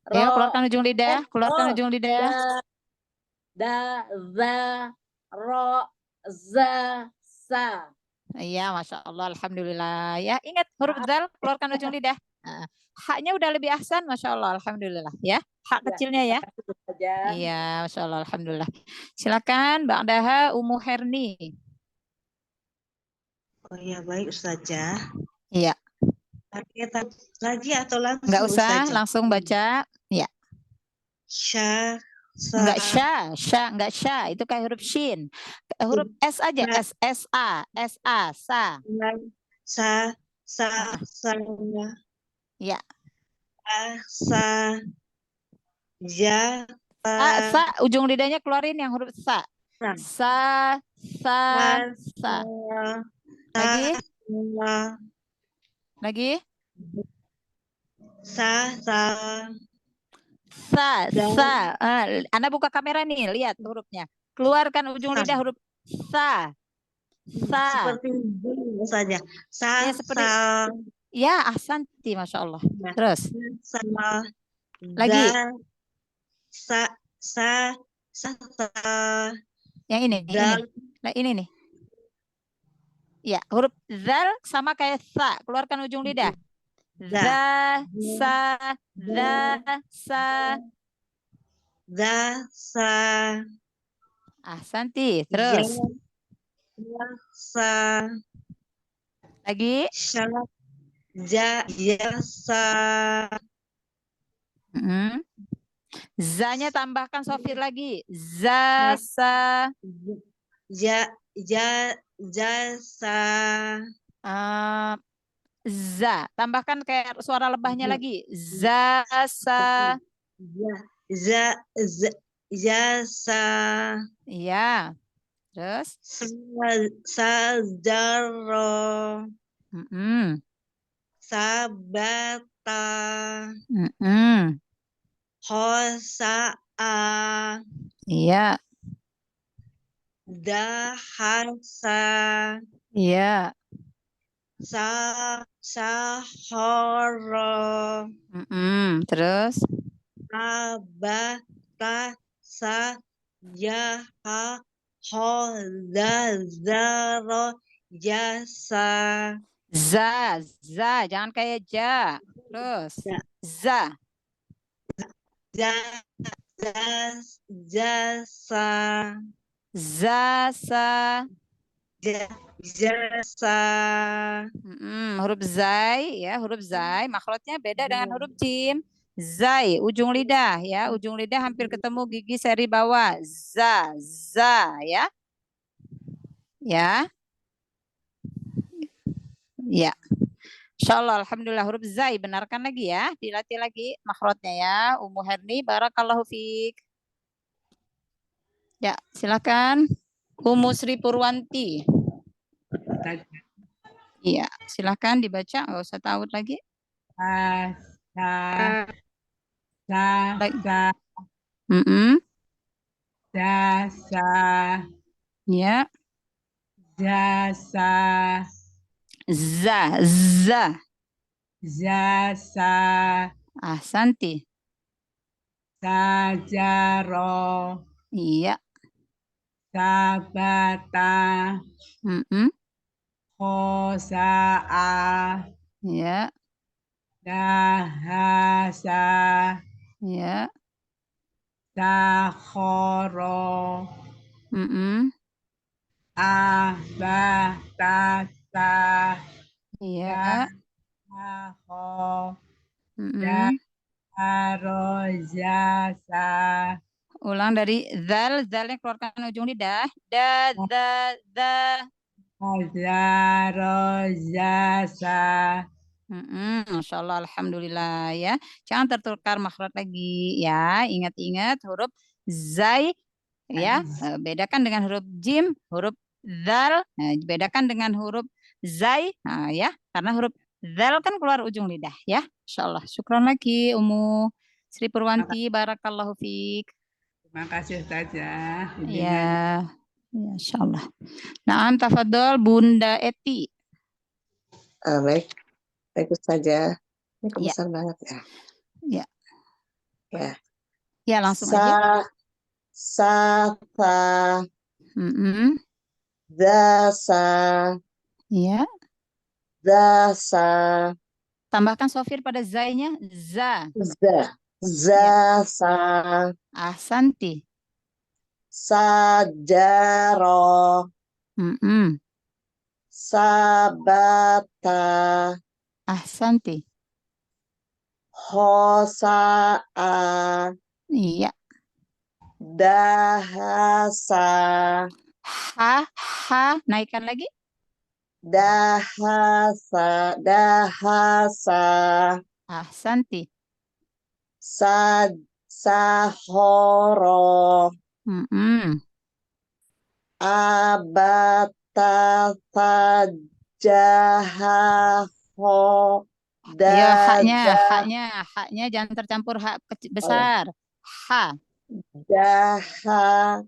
Ayo
ro.
keluarkan ujung lidah, keluarkan ujung lidah.
Da, za, ro, za, sa.
Iya, Masya Allah, Alhamdulillah. Ya, ingat huruf dal, keluarkan ujung lidah. Nah, haknya udah lebih ahsan, Masya Allah, Alhamdulillah. Ya, hak
Ya,
kecilnya ya.
Bu Ustazah.
Iya, Masya Allah, Alhamdulillah. Silakan, Mbak Daha Umu Herni.
Oh ya, baik Ustazah.
Iya,
Pakai lagi atau langsung
nggak usah,
Ustazah?
langsung baca. Ya,
Sya, sa,
nggak nggak sya, itu kayak huruf shin. Huruf S aja, S, sa.
sa, sa, sa,
Ya,
sa, ja,
sa, ujung lidahnya keluarin yang huruf sa. Sa, sa. Lagi, lagi.
sa,
Sa. Anda buka kamera nih, lihat hurufnya. Keluarkan ujung lidah huruf sa. Sa.
seperti ini saja.
Ya, seperti ya, ahsanti, Masya Allah. Terus
sama
lagi
sa,
yang ini. Nah, ini nih. Ya, huruf zal sama kayak sa. Keluarkan ujung lidah. Za, sa, sa. Ahsanti. Terus
sa,
lagi
Jasa.
Zanya tambahkan Sofir lagi. Zasa.
Jasa.
Za. Tambahkan kayak suara lebahnya lagi. Zasa.
Jasa.
Iya. Terus?
Sajaro. Sabata. Hosa'a.
Iya.
Dahasa.
Iya.
Sahara.
Terus?
Abata. Sajaha. Hodazaro. Jasa.
Za. Jangan kayak ja. Terus? Za.
Jasa.
Zasa.
Jasa.
Huruf zai ya, huruf zai makhrajnya beda dengan huruf jim. Zai, ujung lidah ya, ujung lidah hampir ketemu gigi seri bawah. Za ya. Ya. Ya. Insyaallah, alhamdulillah huruf zai benarkan lagi ya, dilatih lagi makhrajnya ya. Ummu Herni, barakallahu fiik. Ya, silakan. Ummu Sri Purwanti. Iya, silakan dibaca, nggak usah taut lagi.
Jasa.
Ya.
Jasa.
Za.
Jasa.
Ahsanti.
Sajaro.
Iya.
Sabata. Hosa'a.
Ya.
Dahasa.
Ya.
Sakhoro. Abatasa.
Iya.
Daho. Darojasa.
Ulang dari zalnya keluarkan ujung lidah. Da.
Darojasa.
Masya Allah, alhamdulillah ya. Jangan tertukar makhraj lagi ya. Ingat-ingat huruf zai ya. Bedakan dengan huruf jim, huruf zal. Nah, bedakan dengan huruf zai. Nah, ya, karena huruf zal kan keluar ujung lidah ya. Insya Allah. Syukran lagi Ummu Sri Purwanti. Barakallahu fiik.
Terima kasih Ustazah.
Ya, Insya Allah. Naam, tafadhol Bunda Eti.
Baik. Baik saja. Ini besar banget ya.
Ya.
Ya.
Ya, langsung aja.
Sata. Dasa.
Ya.
Dasa.
Tambahkan sofir pada zainya. Za.
Zasa.
Ahsanti.
Sajaro. Sabata.
Ahsanti.
Hosa'a.
Iya.
Dahasa.
Ha, naikkan lagi.
Dahasa.
Ahsanti.
Sahoro. Abata. Fajahaho.
Ya, haknya jangan tercampur hak besar. Ha.
Jahaho.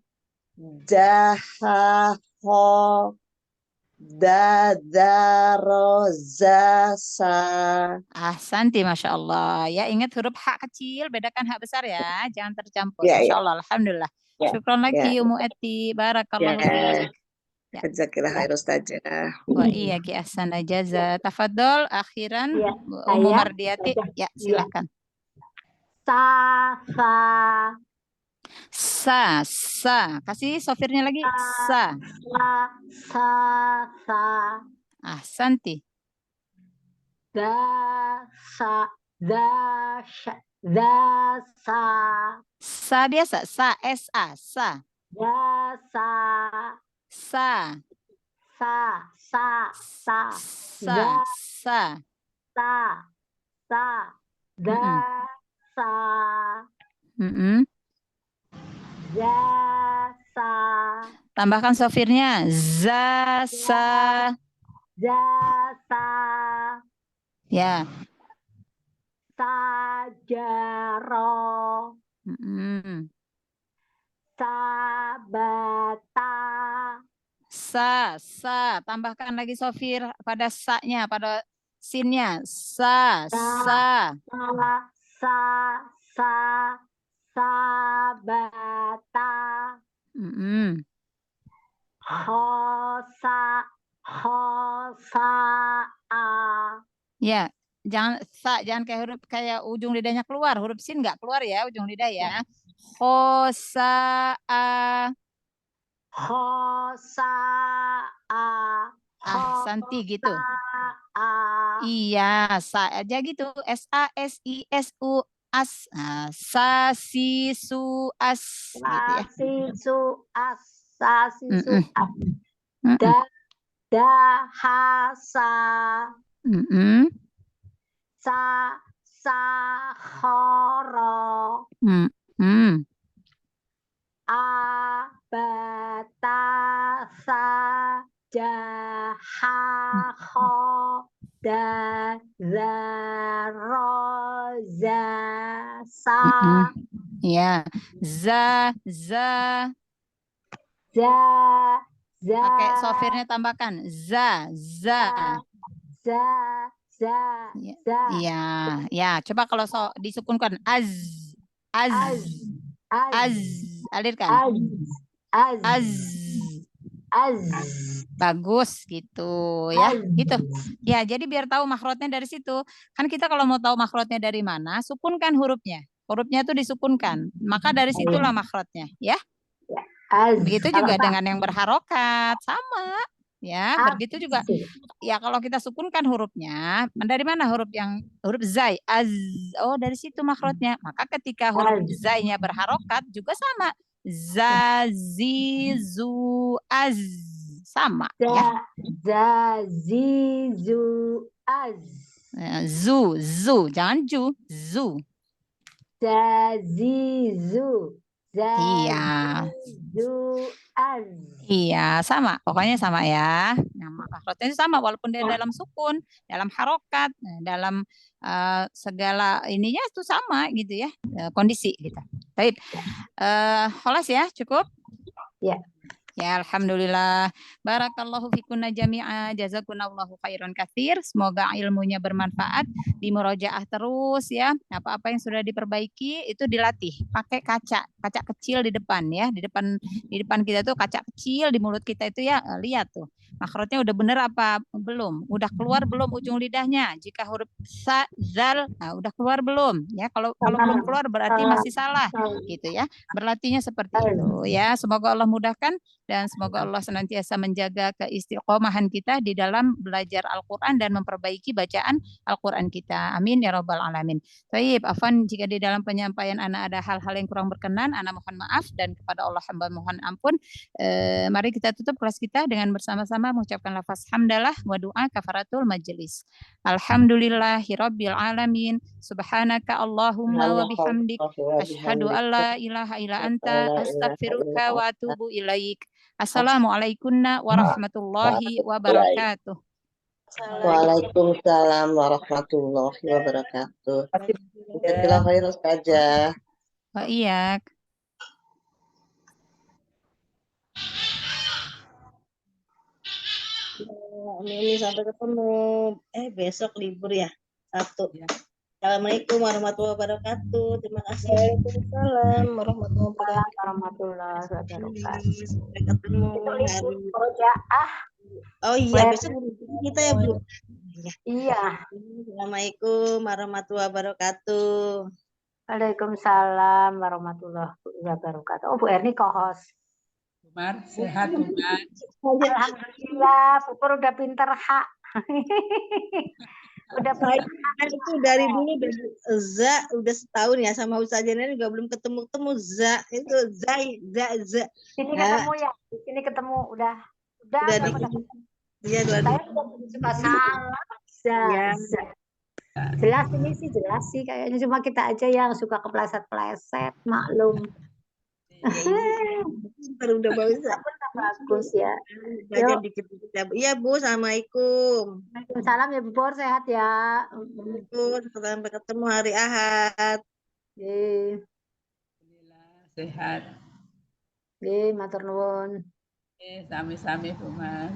Dadarozasa.
Ahsanti, Masya Allah. Ya, ingat huruf hak kecil, bedakan hak besar ya. Jangan tercampur.
Ya,
Insya Allah, alhamdulillah. Syukran lagi, Ummu Eti. Barakallahu fiik.
Jazakallah khair Ustazah.
Wa iyyaki ahsana jaza. Tafadhol akhiran Ummu Mardiati. Ya, silakan. Sa. Kasih sofirnya lagi. Sa. Ahsanti.
Da sa da sha da sa
Sa biasa, sa, sa, sa,
da sa
sa,
sa sa sa
sa,
da
sa.
sa sa da
Mm-mm.
sa
Mm-mm.
da sa
Tambahkan sofirnya. Za, sa.
da sa
Ya.
sajaro
Mm-mm.
sabata
Sa. Tambahkan lagi sofir pada sa-nya, pada sinnya. Sa, sa.
sa sa sabata
Mm-mm.
khosa khosa a
Ya, jangan kayak huruf kayak ujung lidahnya keluar, huruf sin nggak keluar ya ujung lidah ya. Khosa a.
khosa a
Santi gitu.
a
Iya, sa aja gitu. S-A-S-I-S-U as. Nah, sa si su as gitu ya.
sasisu as sasisu
Mm-mm.
as
Mm-mm.
dahasa
Mm-mm.
sahara
Mm-mm.
abatasa jahaho dazaroza
Mm-mm. Iya. Za.
za
Pakai sofirnya tambahkan. Za.
za za
Iya.
za
Iya. Ya, coba kalau disukunkan. Az. Az.
az
Az. Alirkan.
az az
Az.
az
Bagus gitu ya. Gitu. Ya, jadi biar tahu makrotnya dari situ. Kan kita kalau mau tahu makrotnya dari mana, sukunkan hurufnya. Hurufnya itu disukunkan. Maka dari situlah makrotnya, ya.
az
Begitu juga dengan yang berharokat, sama. Ya, begitu juga. Ya, kalau kita sukunkan hurufnya, dari mana huruf zai? Az. Oh, dari situ makrotnya. Maka ketika huruf zai-nya berharokat juga sama. Zazizu az. Sama ya.
Zazizu az
Zu, jangan ju, zu.
Zazizu
Iya.
Zazizu az
Iya, sama. Pokoknya sama ya. Nah, makrotnya itu sama walaupun dia dalam sukun, dalam harokat, dalam segala ininya itu sama gitu ya, kondisi gitu. Baik. Kholas ya, cukup?
Ya.
Ya, alhamdulillah. Barakallahu fikunna jami'a. Jazakunallahu khairan katsir. Semoga ilmunya bermanfaat, dimurojaah terus ya. Apa-apa yang sudah diperbaiki itu dilatih. Pakai kaca kecil di depan ya. Di depan kita tuh kaca kecil di mulut kita itu ya. Lihat tuh. Makrotnya udah bener apa belum? Udah keluar belum ujung lidahnya? Jika huruf sa, zal, nah udah keluar belum? Ya, kalau belum keluar berarti masih salah gitu ya. Berlatihnya seperti itu ya. Semoga Allah mudahkan dan semoga Allah senantiasa menjaga keistiqomahan kita di dalam belajar Al-Quran dan memperbaiki bacaan Al-Quran kita. Amin ya rabbal alamin. Baik, afwan jika di dalam penyampaian Ana ada hal-hal yang kurang berkenan, Ana mohon maaf dan kepada Allah hamba mohon ampun. Mari kita tutup kelas kita dengan bersama-sama mengucapkan lafaz hamdalah wa doa kafaratul majelis. Alhamdulillahirabbil alamin. Subhanaka Allahumma wa bihamdik. Asyhadu an la ilaha illa anta astaghfiruka wa atubu ilaik. Assalamualaikum warahmatullahi wabarakatuh.
Waalaikumsalam warahmatullahi wabarakatuh. Jazakallahu khairan Ustazah.
Wa iyak.
Ini sampai ketemu. Besok libur ya, Sabtu. Assalamualaikum warahmatullahi wabarakatuh. Terima kasih. Waalaikumsalam warahmatullahi wabarakatuh. Sampai ketemu hari. Oh iya, besok kita ya Bu.
Iya.
Assalamualaikum warahmatullahi wabarakatuh.
Waalaikumsalam warahmatullahi wabarakatuh. Oh, Bu Erni kohos.
Umar, sehat Umar.
Alhamdulillah, Pupur udah pinter hak. Udah
Saya
pernah.
itu dari dulu dari za udah setahun ya sama Ustazah Neni juga belum ketemu za itu za.
Sini
Nah,
ketemu ya, di sini ketemu udah
udah
nggak
di
pernah.
dia dua
Saya juga suka salah.
ya.
Za. Jelas ini sih jelas sih kayaknya cuma kita aja yang suka kepleset-pleset, maklum.
Ya ibu baru udah bagus.
Bagus ya.
Belajar
Yuk,
dikit-dikit ya. Iya Bu, assalamualaikum.
salam ya Bu Bor, sehat ya.
Bu, sampai ketemu hari Ahad.
Nggih,
Alhamdulillah sehat.
nggih, matur nuwun.
Sami-sami Bu Mar.